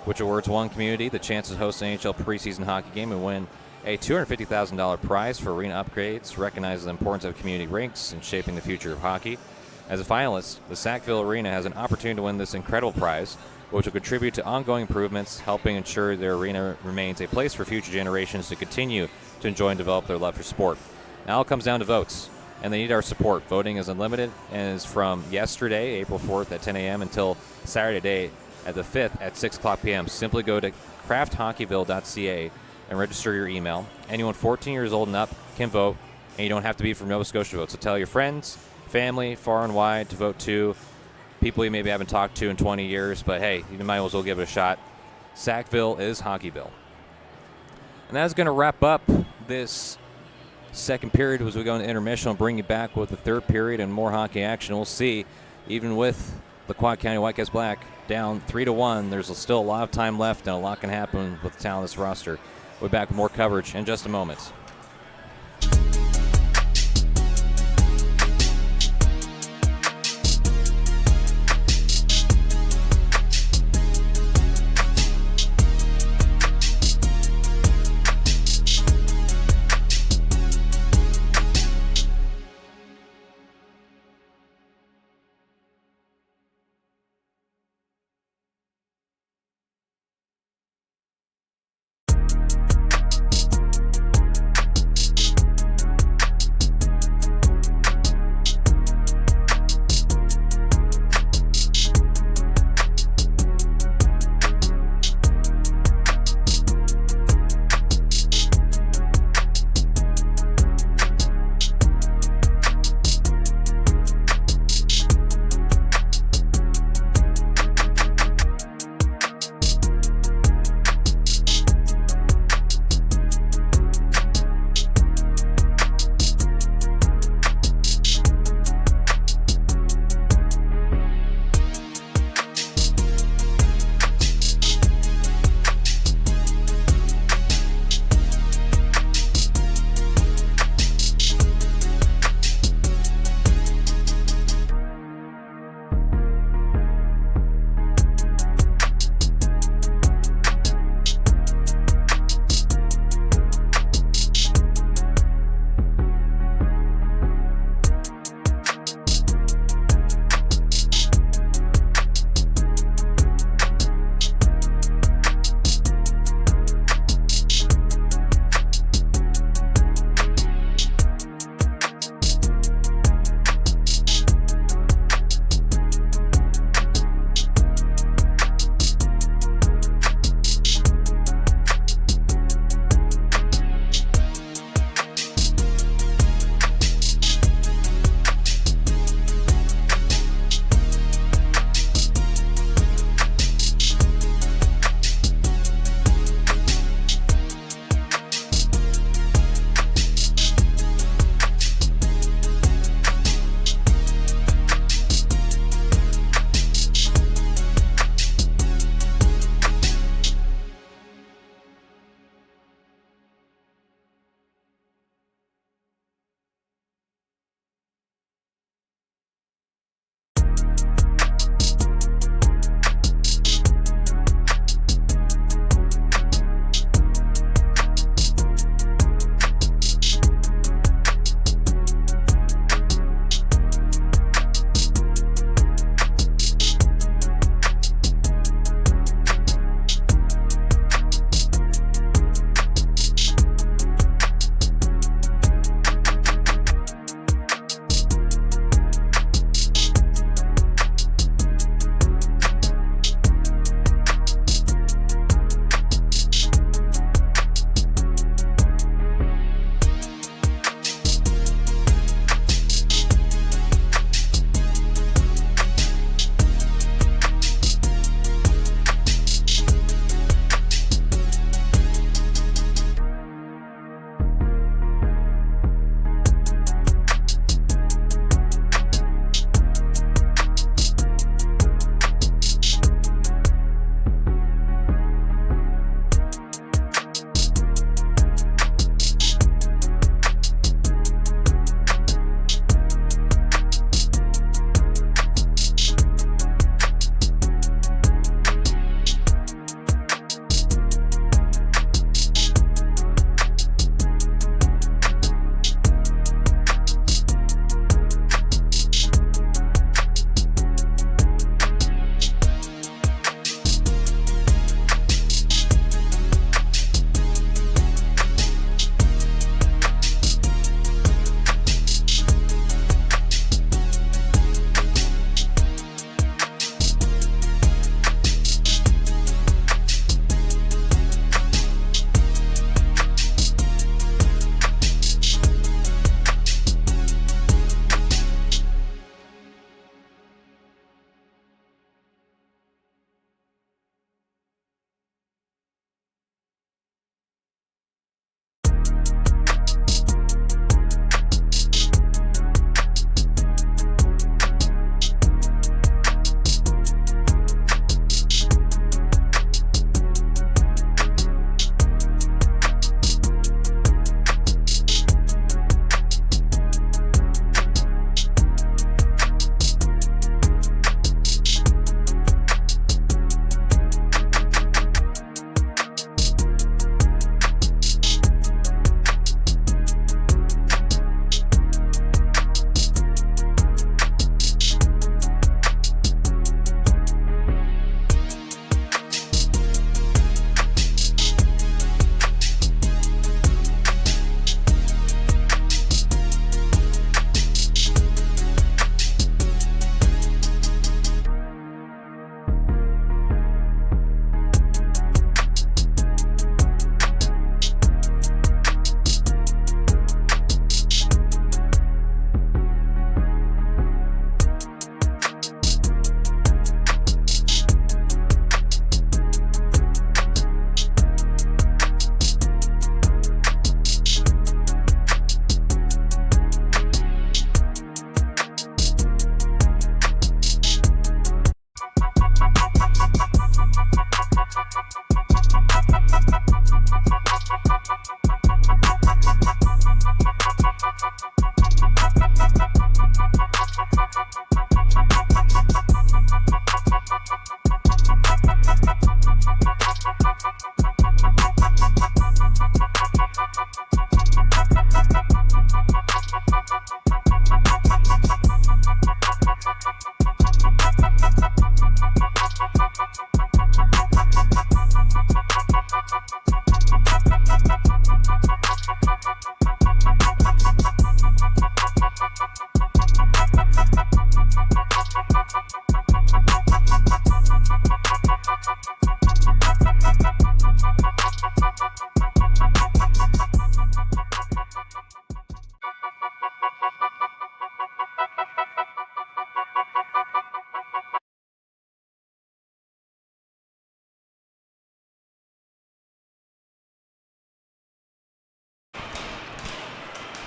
which awards one community the chance to host an NHL preseason hockey game and win a $250,000 prize for arena upgrades, recognizes the importance of community rinks in shaping the future of hockey. As a finalist, the Sackville Arena has an opportunity to win this incredible prize, which will contribute to ongoing improvements, helping ensure their arena remains a place for future generations to continue to enjoy and develop their love for sport. Now it comes down to votes, and they need our support. Voting is unlimited and is from yesterday, April 4th at 10 a.m. until Saturday at the 5th at 6 o'clock p.m. Simply go to krafthockeyville.ca and register your email. Anyone 14 years old and up can vote, and you don't have to be from Nova Scotia to vote. So tell your friends, family, far and wide to vote too. People you maybe haven't talked to in 20 years, but hey, you might as well give it a shot. Sackville is Hockeyville. And that's going to wrap up this second period as we go into intermission. I'll bring you back with the third period and more hockey action. We'll see, even with the Quad County Whitecaps Black down 3-1, there's still a lot of time left and a lot can happen with the talent of this roster. We'll be back with more coverage in just a moment.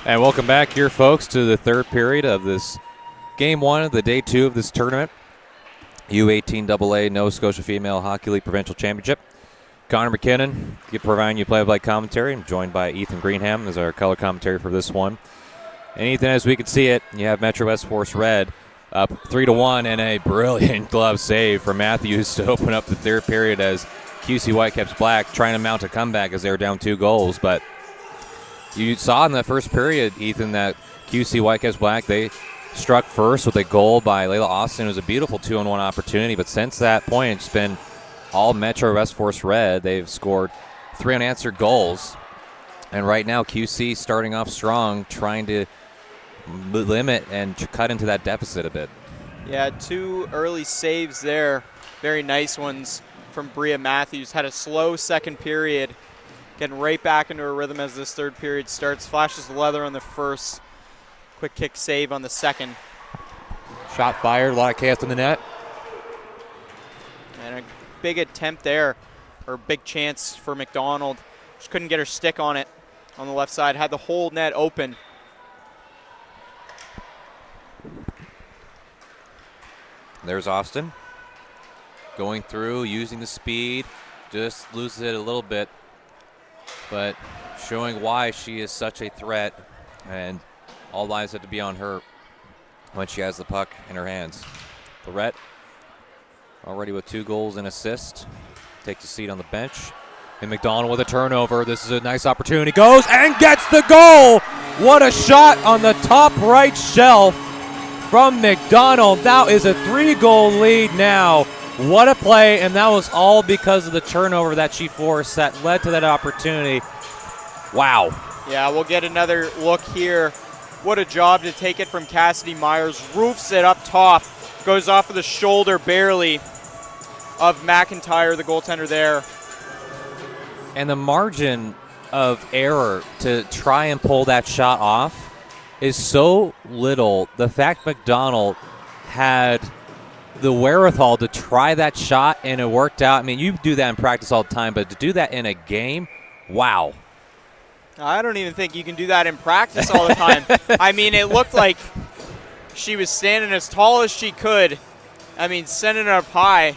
And welcome back here, folks, to the third period of this game one of the day two of this tournament. U18aa Nova Scotia Female Hockey League Provincial Championship. Connor McKinnon providing you play-by-play commentary. I'm joined by Ethan Greenham as our color commentary for this one. And Ethan, as we can see it, you have Metro West Force Red up 3-1 and a brilliant glove save for Matthews to open up the third period as QC Whitecaps Black trying to mount a comeback as they were down 2 goals. But you saw in that first period, Ethan, that QC Whitecaps Black, they struck first with a goal by Layla Austin. It was a beautiful 2-on-1 opportunity, but since that point, it's been all Metro West Force Red. They've scored 3 unanswered goals. And right now, QC starting off strong, trying to limit and cut into that deficit a bit. Yeah, 2 early saves there. Very nice ones from Bria Matthews. Had a slow second period. Getting right back into her rhythm as this third period starts. Flashes leather on the first. Quick kick save on the second. Shot fired, a lot of chaos in the net. And a big attempt there, or big chance for McDonald. Just couldn't get her stick on it on the left side. Had the whole net open. There's Austin. Going through, using the speed. Just loses it a little bit. But showing why she is such a threat. And all eyes have to be on her when she has the puck in her hands. Lorette already with 2 goals and assist. Takes a seat on the bench. And McDonald with a turnover. This is a nice opportunity. Goes and gets the goal. What a shot on the top right shelf from McDonald. That is a 3-goal lead now. What a play, and that was all because of the turnover that she forced that led to that opportunity. Wow. Yeah, we'll get another look here. What a job to take it from Cassidy Myers. Roofs it up top. Goes off of the shoulder barely of McIntyre, the goaltender there. And the margin of error to try and pull that shot off is so little. The fact McDonald had the wherewithal to try that shot and it worked out. I mean, you do that in practice all the time, but to do that in a game, wow. I don't even think you can do that in practice all the time. I mean, it looked like she was standing as tall as she could. I mean, sending it up high.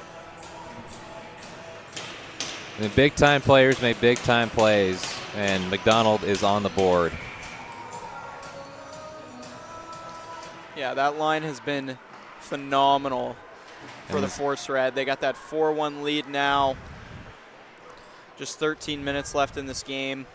I mean, big-time players make big-time plays, and McDonald is on the board. Yeah, that line has been phenomenal for the Force Red. They got that 4-1 lead now. Just 13 minutes left in this game.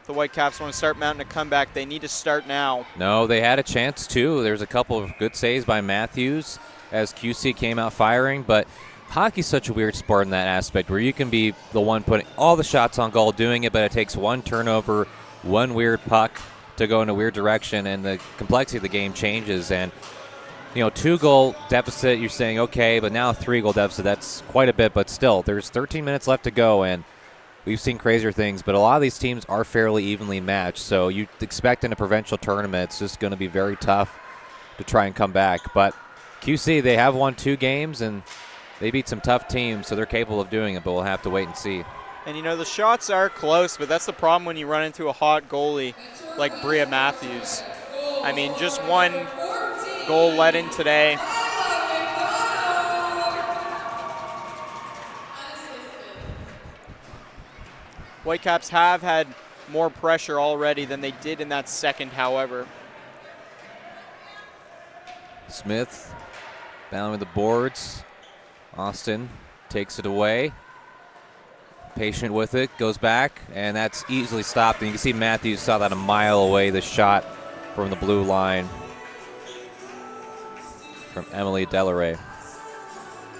If the Whitecaps want to start mounting a comeback, they need to start now. No, they had a chance too. There's a couple of good saves by Matthews as QC came out firing, but hockey's such a weird sport in that aspect where you can be the one putting all the shots on goal doing it, but it takes one turnover, one weird puck to go in a weird direction, and the complexity of the game changes. And 2-goal deficit, you're saying, okay, but now a 3-goal deficit, that's quite a bit, but still, there's 13 minutes left to go, and we've seen crazier things, but a lot of these teams are fairly evenly matched, so you expect in a provincial tournament, it's just going to be very tough to try and come back. But QC, they have won 2 games, and they beat some tough teams, so they're capable of doing it, but we'll have to wait and see. And, the shots are close, but that's the problem when you run into a hot goalie like Bria Matthews. I mean, just one goal let in today. Whitecaps have had more pressure already than they did in that second, however. Smith balancing the boards. Austin takes it away. Patient with it, goes back, and that's easily stopped. And you can see Matthews saw that a mile away, the shot from the blue line from Emily Delaray.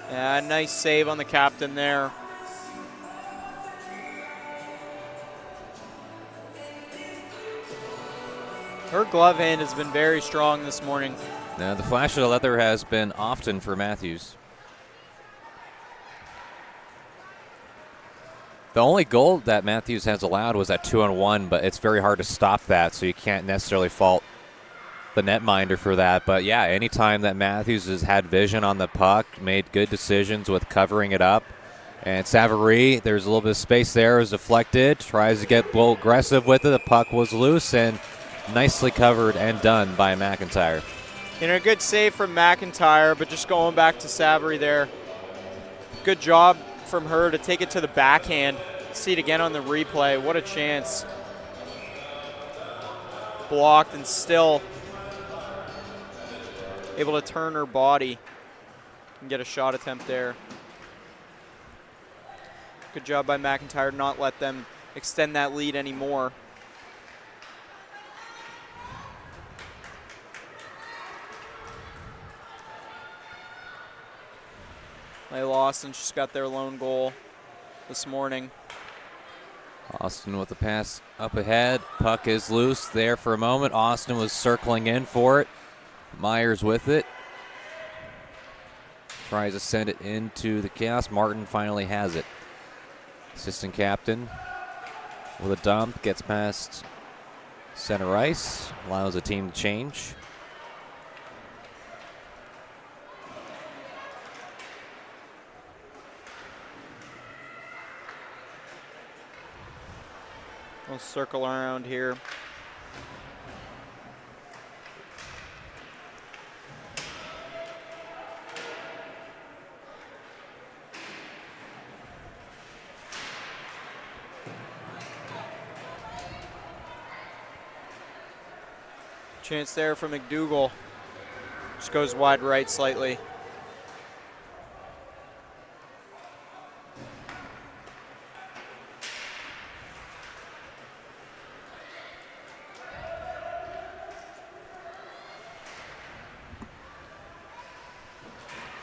Yeah, nice save on the captain there. Her glove hand has been very strong this morning. Now, the flash of the leather has been often for Matthews. The only goal that Matthews has allowed was that 2-on-1, but it's very hard to stop that, so you can't necessarily fault the netminder for that. But yeah, anytime that Matthews has had vision on the puck, made good decisions with covering it up. And Savary, there's a little bit of space there, is deflected, tries to get a little aggressive with it. The puck was loose, and nicely covered and done by McIntyre. A good save from McIntyre, but just going back to Savory there. Good job from her to take it to the backhand. See it again on the replay. What a chance. Blocked and still able to turn her body and get a shot attempt there. Good job by McIntyre to not let them extend that lead anymore. They lost and just got their lone goal this morning. Austin with the pass up ahead. Puck is loose there for a moment. Austin was circling in for it. Myers with it. Tries to send it into the chaos. Martin finally has it. Assistant captain with a dump. Gets past center ice. Allows the team to change. We'll circle around here. Chance there for McDougall. Just goes wide right slightly.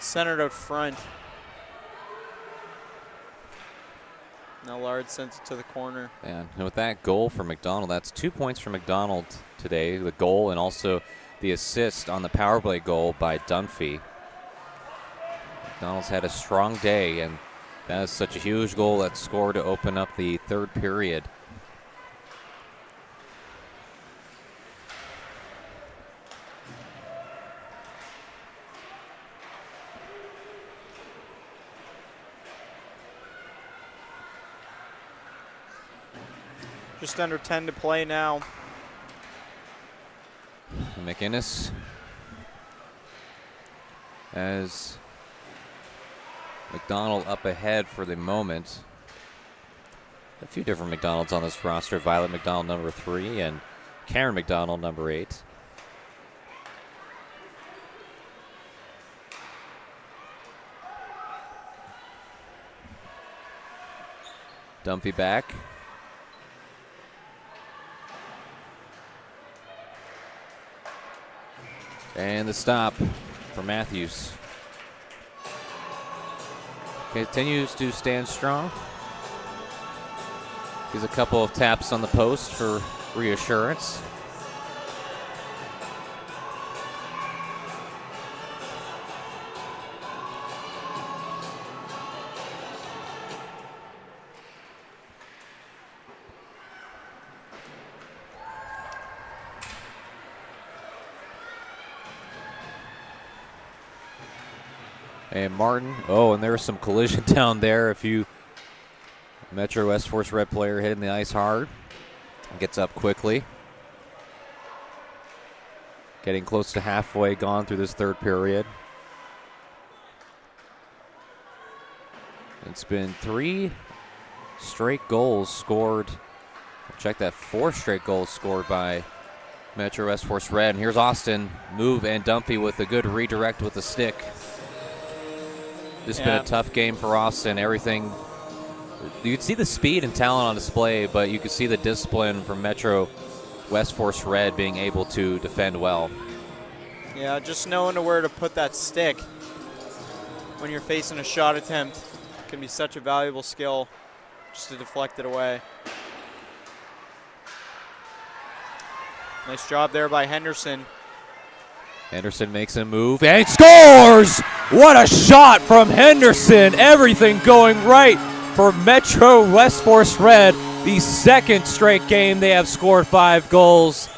Centered out front. Now Lard sends it to the corner. And with that goal for McDonald, that's 2 points for McDonald today. The goal and also the assist on the power play goal by Dunphy. McDonald's had a strong day, and that is such a huge goal that scored to open up the third period. Just under 10 to play now. McInnes as McDonald up ahead for the moment. A few different McDonalds on this roster. Violet McDonald, number 3, and Karen McDonald, number 8. Dunphy back. And the stop for Matthews. Continues to stand strong. Gives a couple of taps on the post for reassurance. And Martin, and there's some collision down there. If you Metro West Force Red player hitting the ice hard, gets up quickly. Getting close to halfway gone through this third period. It's been 3 straight goals scored. Check that, 4 straight goals scored by Metro West Force Red. And here's Austin, move, and Dunphy with a good redirect with the stick. This has been a tough game for Austin. Everything, you could see the speed and talent on display, but you could see the discipline from Metro West Force Red being able to defend well. Yeah, just knowing where to put that stick when you're facing a shot attempt can be such a valuable skill just to deflect it away. Nice job there by Henderson. Henderson makes a move and scores! What a shot from Henderson. Everything going right for Metro West Force Red. The second straight game they have scored 5 goals.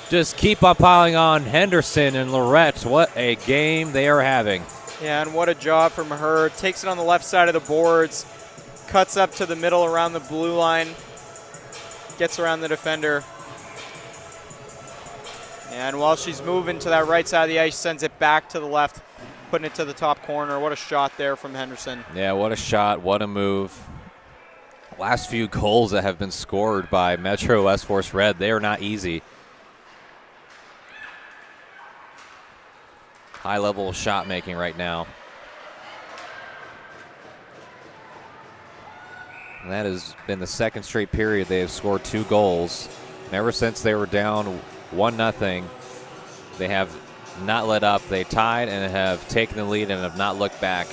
Just keep on piling on. Henderson and Lorette, what a game they are having. Yeah, and what a job from her. Takes it on the left side of the boards, cuts up to the middle around the blue line, gets around the defender. And while she's moving to that right side of the ice, sends it back to the left, putting it to the top corner. What a shot there from Henderson. Yeah, what a shot, what a move. Last few goals that have been scored by Metro West Force Red, they are not easy. High level of shot making right now. And that has been the second straight period they have scored 2 goals. And ever since they were down 1-0, they have not let up. They tied and have taken the lead and have not looked back.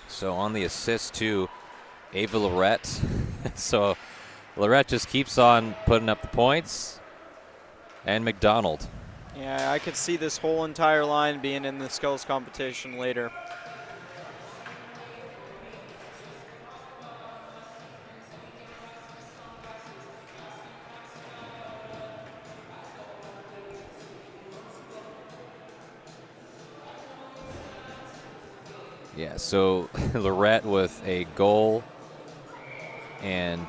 So on the assist to Ava Lorette. So Lorette just keeps on putting up the points. And McDonald. Yeah, I could see this whole entire line being in the skills competition later. Yeah, so Lorette with a goal and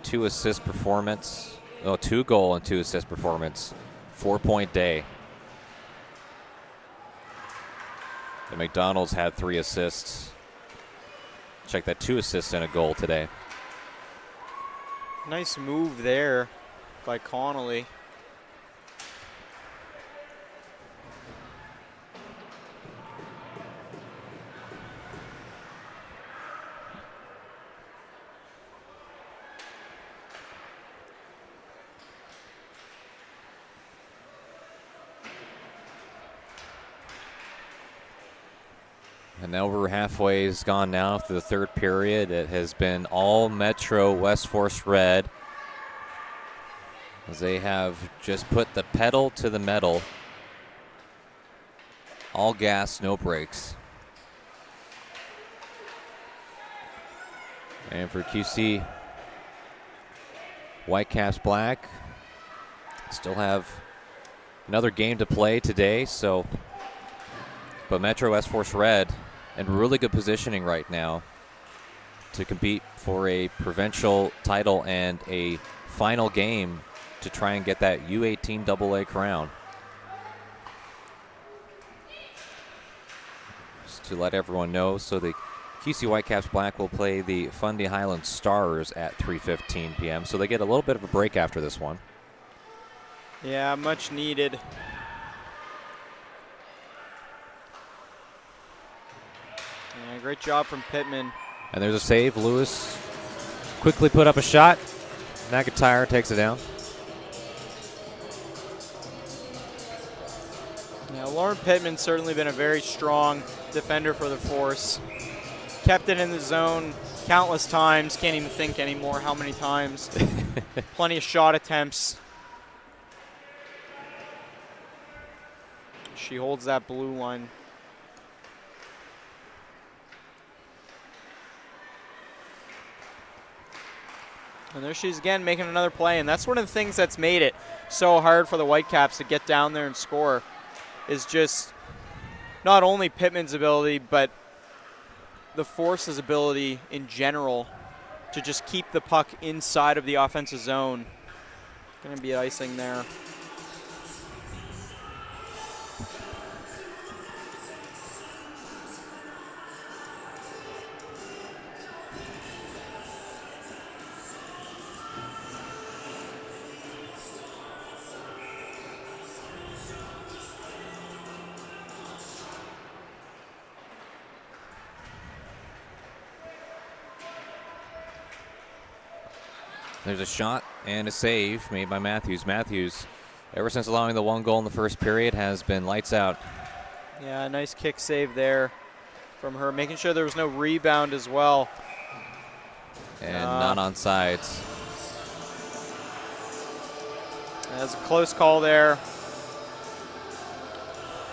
2 assist performance. Oh, 2 goal and 2 assist performance. 4-point day. The McDonald's had 3 assists. Check that, 2 assists and a goal today. Nice move there by Connolly. And now we're halfway is gone now after the 3rd period. It has been all Metro West Force Red, as they have just put the pedal to the metal. All gas, no brakes. And for QC Whitecaps Black, still have another game to play today, so but Metro West Force Red in really good positioning right now to compete for a provincial title and a final game to try and get that U18aa crown. Just to let everyone know, so the QC Whitecaps Black will play the Fundy Highland Stars at 3:15 p.m. So they get a little bit of a break after this one. Yeah, much needed. Yeah, great job from Pittman. And there's a save. Lewis quickly put up a shot. McIntyre takes it down. Yeah, Lauren Pittman's certainly been a very strong defender for the Force. Kept it in the zone countless times. Can't even think anymore how many times. Plenty of shot attempts. She holds that blue line. And there she is again, making another play. And that's one of the things that's made it so hard for the Whitecaps to get down there and score, is just not only Pittman's ability, but the Force's ability in general to just keep the puck inside of the offensive zone. Going to be icing there. There's a shot and a save made by Matthews. Matthews, ever since allowing the 1 goal in the first period, has been lights out. Yeah, nice kick save there from her, making sure there was no rebound as well. And not on sides. That's a close call there.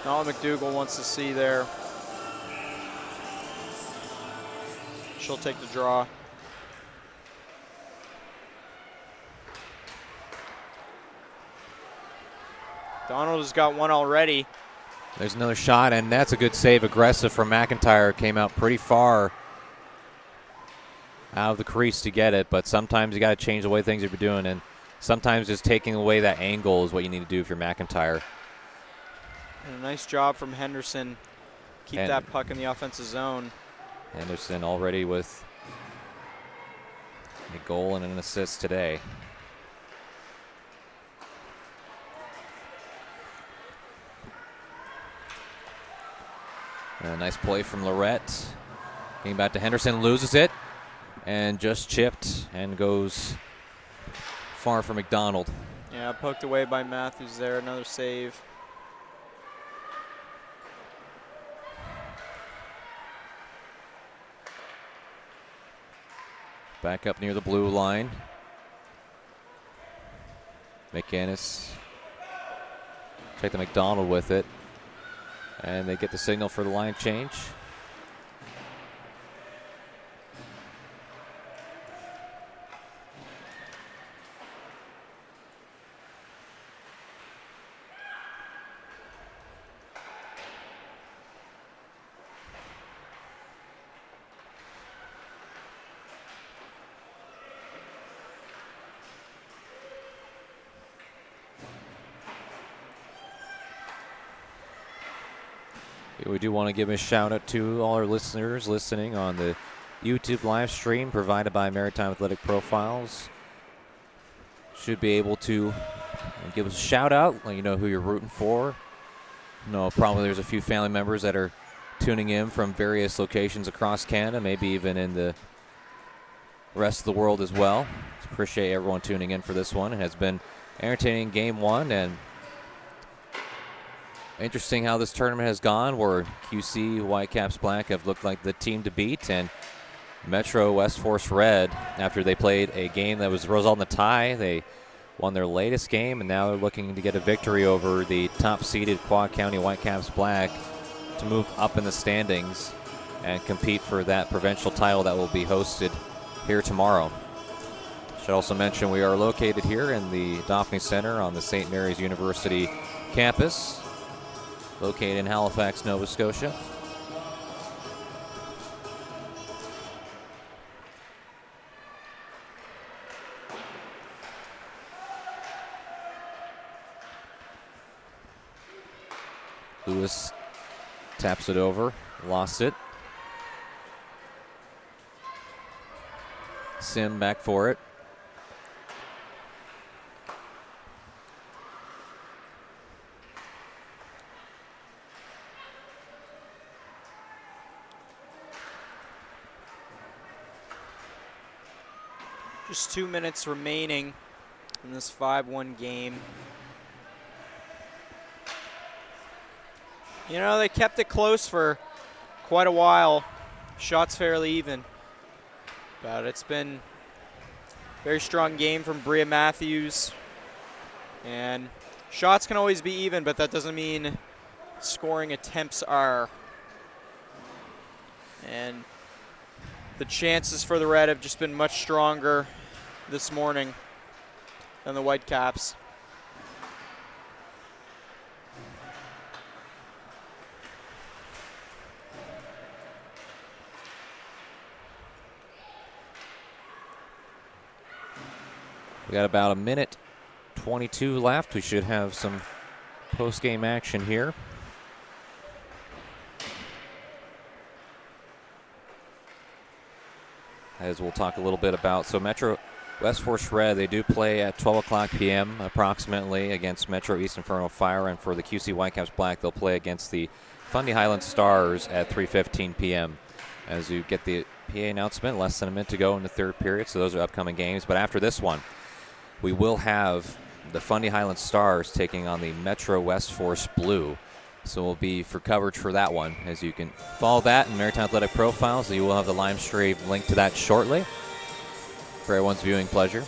Not what McDougall wants to see there. She'll take the draw. Donald has got one already. There's another shot, and that's a good save. Aggressive from McIntyre. Came out pretty far out of the crease to get it, but sometimes you got to change the way things you're doing, and sometimes just taking away that angle is what you need to do if you're McIntyre. And a nice job from Henderson. Keep that puck in the offensive zone. Henderson already with a goal and an assist today. A nice play from Lorette. Getting back to Henderson, loses it, and just chipped and goes far for McDonald. Yeah, poked away by Matthews there. Another save. Back up near the blue line. McInnes. Check the McDonald with it. And they get the signal for the line change. We do want to give a shout out to all our listeners listening on the YouTube live stream provided by Maritime Athletic Profiles. Should be able to give us a shout out, let you know who you're rooting for. No, probably there's a few family members that are tuning in from various locations across Canada, maybe even in the rest of the world as well. Appreciate everyone tuning in for this one. It has been entertaining game one, and interesting how this tournament has gone, where QC Whitecaps Black have looked like the team to beat, and Metro West Force Red, after they played a game that was result in the tie, they won their latest game, and now they're looking to get a victory over the top-seeded Quad County Whitecaps Black to move up in the standings and compete for that provincial title that will be hosted here tomorrow. Should also mention we are located here in the Dauphin Center on the St. Mary's University campus, located in Halifax, Nova Scotia. Lewis taps it over, lost it. Sim back for it. Just 2 minutes remaining in this 5-1 game. You know, they kept it close for quite a while. Shots fairly even. But it's been a very strong game from Bria Matthews. And shots can always be even, but that doesn't mean scoring attempts are. And the chances for the Red have just been much stronger this morning than the Whitecaps. We got about a minute 22 left. We should have some post-game action here. As we'll talk a little bit about. So Metro West Force Red, they do play at 12 o'clock p.m. approximately against Metro East Inferno Fire. And for the QC Whitecaps Black, they'll play against the Fundy Highland Stars at 3:15 p.m. As you get the PA announcement, less than a minute to go in the third period. So those are upcoming games. But after this one, we will have the Fundy Highland Stars taking on the Metro West Force Blue. So we'll be for coverage for that one. As you can follow that in Maritime Athletic Profiles. You will have the live stream link to that shortly for everyone's viewing pleasure.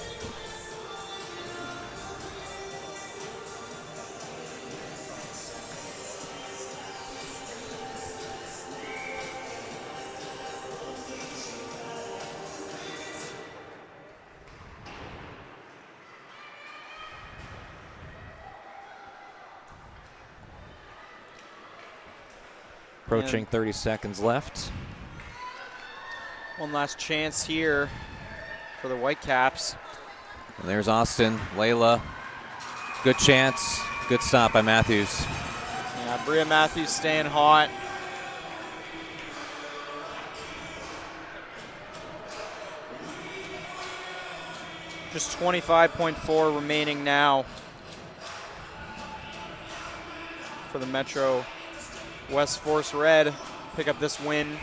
Approaching 30 seconds left. One last chance here for the Whitecaps. And there's Austin, Layla. Good chance. Good stop by Matthews. Yeah, Bria Matthews staying hot. Just 25.4 remaining now for the Metro West Force Red. Pick up this win.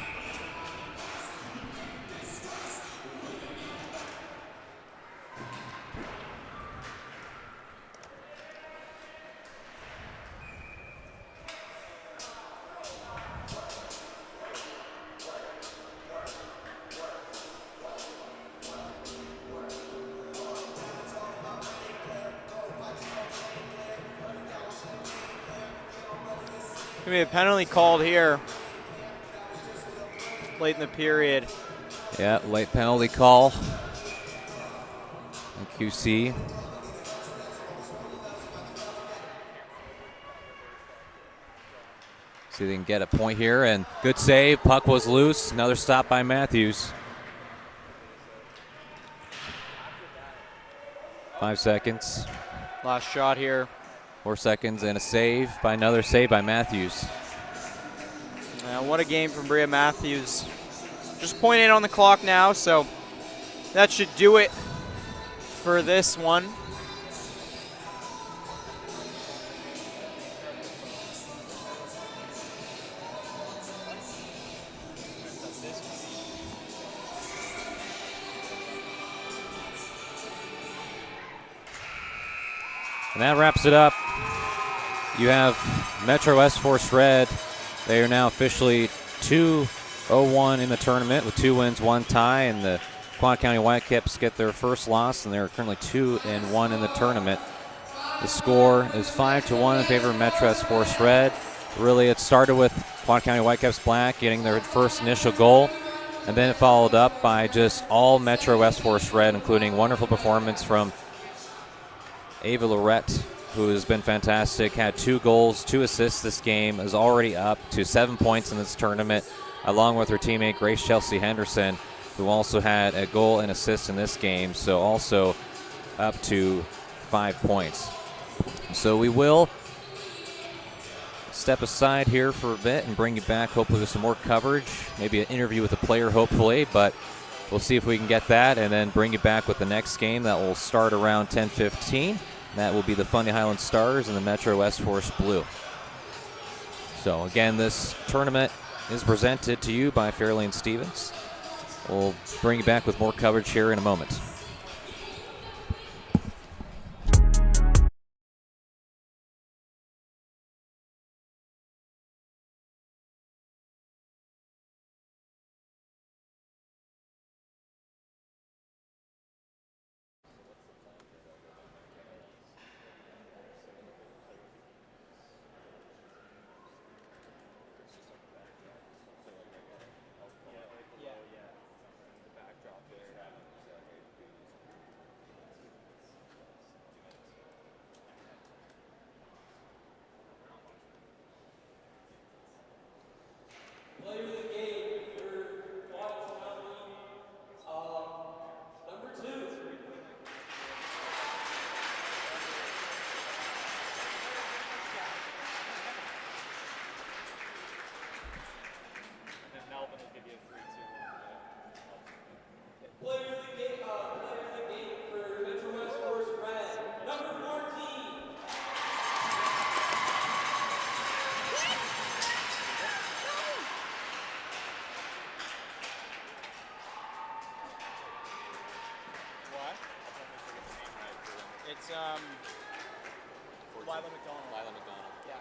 Gonna be a penalty called here late in the period. Yeah, late penalty call. QC. See if they can get a point here, and good save. Puck was loose. Another stop by Matthews. 5 seconds. Last shot here. 4 seconds and another save by Matthews. What a game from Bria Matthews. Just 0.8 on the clock now, so that should do it for this one. And that wraps it up. You have Metro West Force Red. They are now officially 2-0-1 in the tournament with 2 wins, 1 tie, and the Quad County Whitecaps get their first loss, and they're currently 2-1 in the tournament. The score is 5-1 in favor of Metro West Force Red. Really, it started with Quad County Whitecaps Black getting their first initial goal, and then it followed up by just all Metro West Force Red, including wonderful performance from Ava Lorette, who has been fantastic, had 2 goals, 2 assists this game, is already up to 7 points in this tournament, along with her teammate Grace Chelsea Henderson, who also had a goal and assist in this game, so also up to 5 points. So we will step aside here for a bit and bring you back, hopefully with some more coverage, maybe an interview with a player, hopefully, but we'll see if we can get that, and then bring you back with the next game that will start around 10:15. That will be the Fundy Highland Stars and the Metro West Force Blue. So again, this tournament is presented to you by Fairlane Stevens. We'll bring you back with more coverage here in a moment. It's Lila McDonald. Lila McDonald. Yeah.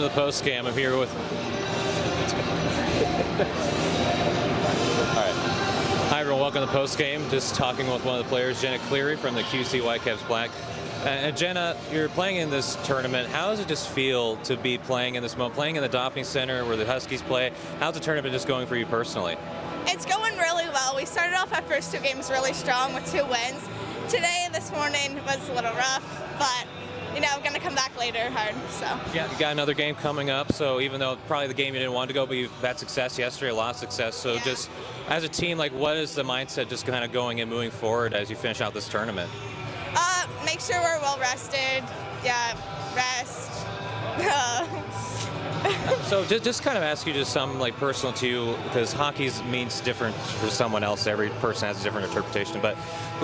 the post game. I'm here with. All right. Hi everyone, welcome to the post game. Just talking with one of the players, Jenna Cleary from the QC Whitecaps Black. And Jenna, you're playing in this tournament. How does it just feel to be playing in this moment, playing in the Dauphin Center where the Huskies play? How's the tournament just going for you personally? It's going really well. We started off our first 2 games really strong with 2 wins. Today, this morning, was a little rough, but you know, going to come back later hard. So yeah, you got another game coming up. So even though probably the game you didn't want to go, but you've had success yesterday, a lot of success. So yeah. Just as a team, like what is the mindset just kind of going and moving forward as you finish out this tournament? Make sure we're well rested. Yeah, rest. So just kind of ask you just some like personal to you, because hockey means different for someone else. Every person has a different interpretation. But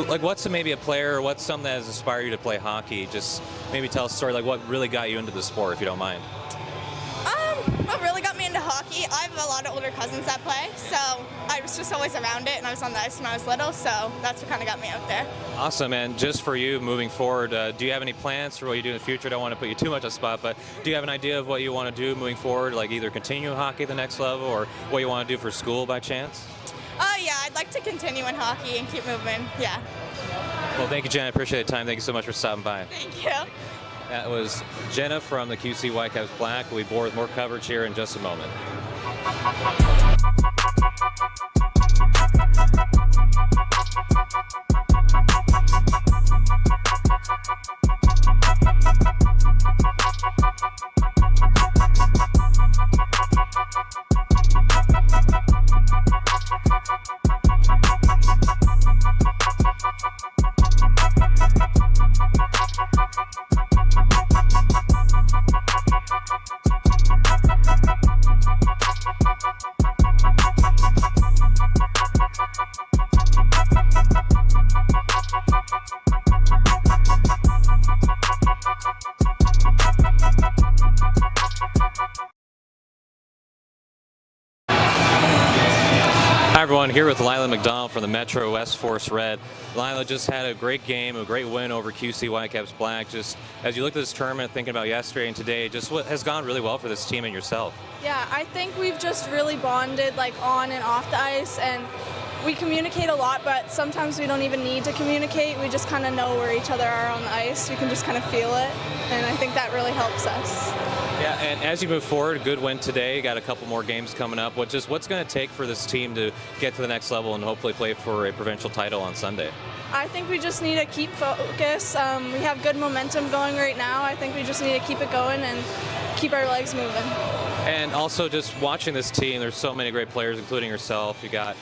like, what's maybe a player, or what's something that has inspired you to play hockey? Just maybe tell us a story, like what really got you into the sport, if you don't mind. What really got me into hockey, I have a lot of older cousins that play, so I was just always around it, and I was on the ice when I was little, so that's what kind of got me out there. Awesome. And just for you moving forward, do you have any plans for what you do in the future? I don't want to put you too much on the spot, but do you have an idea of what you want to do moving forward, like either continue hockey at the next level or what you want to do for school by chance? Yeah, I'd like to continue in hockey and keep moving, yeah. Well, thank you, Jenna. I appreciate the time. Thank you so much for stopping by. Thank you. That was Jenna from the QC Whitecaps Black. We'll be bored with more coverage here in just a moment. Hi everyone, here with Lila McDonald from the Metro West Force Red. Lila just had a great game, a great win over QC Whitecaps Black. Just as you look at this tournament, thinking about yesterday and today, just what has gone really well for this team and yourself? Yeah, I think we've just really bonded like on and off the ice, and we communicate a lot, but sometimes we don't even need to communicate. We just kind of know where each other are on the ice. We can just kind of feel it, and I think that really helps us. Yeah, and as you move forward, a good win today, got a couple more games coming up. What's going to take for this team to get to the next level and hopefully play for a provincial title on Sunday? I think we just need to keep focus. We have good momentum going right now. I think we just need to keep it going and keep our legs moving. And also just watching this team, there's so many great players, including yourself. You got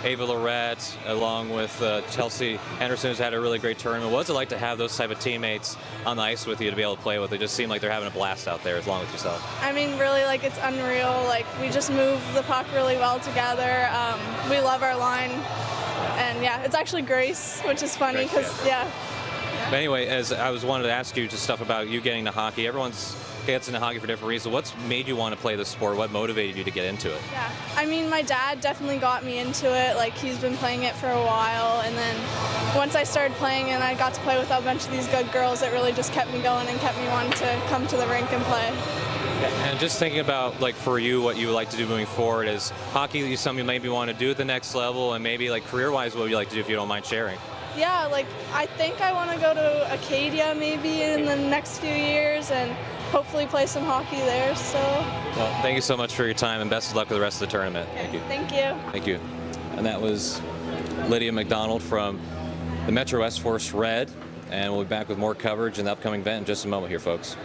Ava Lorette, along with Chelsea Henderson, who's had a really great tournament. What's it like to have those type of teammates on the ice with you to be able to play with? They just seem like they're having a blast out there, along with yourself. I mean, really, like, it's unreal. Like, we just move the puck really well together. We love our line. And, yeah, it's actually Grace, which is funny because, yeah. But anyway, as I wanted to ask you just stuff about you getting to hockey. Everyone gets into hockey for different reasons. What's made you want to play this sport? What motivated you to get into it? Yeah, I mean, my dad definitely got me into it. Like, he's been playing it for a while, and then once I started playing and I got to play with a bunch of these good girls, it really just kept me going and kept me wanting to come to the rink and play. And just thinking about, like, for you, what you would like to do moving forward, is hockey something you maybe want to do at the next level, and maybe like career-wise, what would you like to do if you don't mind sharing? Yeah, like, I think I want to go to Acadia maybe in the next few years and hopefully play some hockey there. So. Well, thank you so much for your time, and best of luck with the rest of the tournament. Okay, thank you. Thank you. Thank you. And that was Lydia McDonald from the Metro West Force Red, and we'll be back with more coverage in the upcoming event in just a moment here, folks.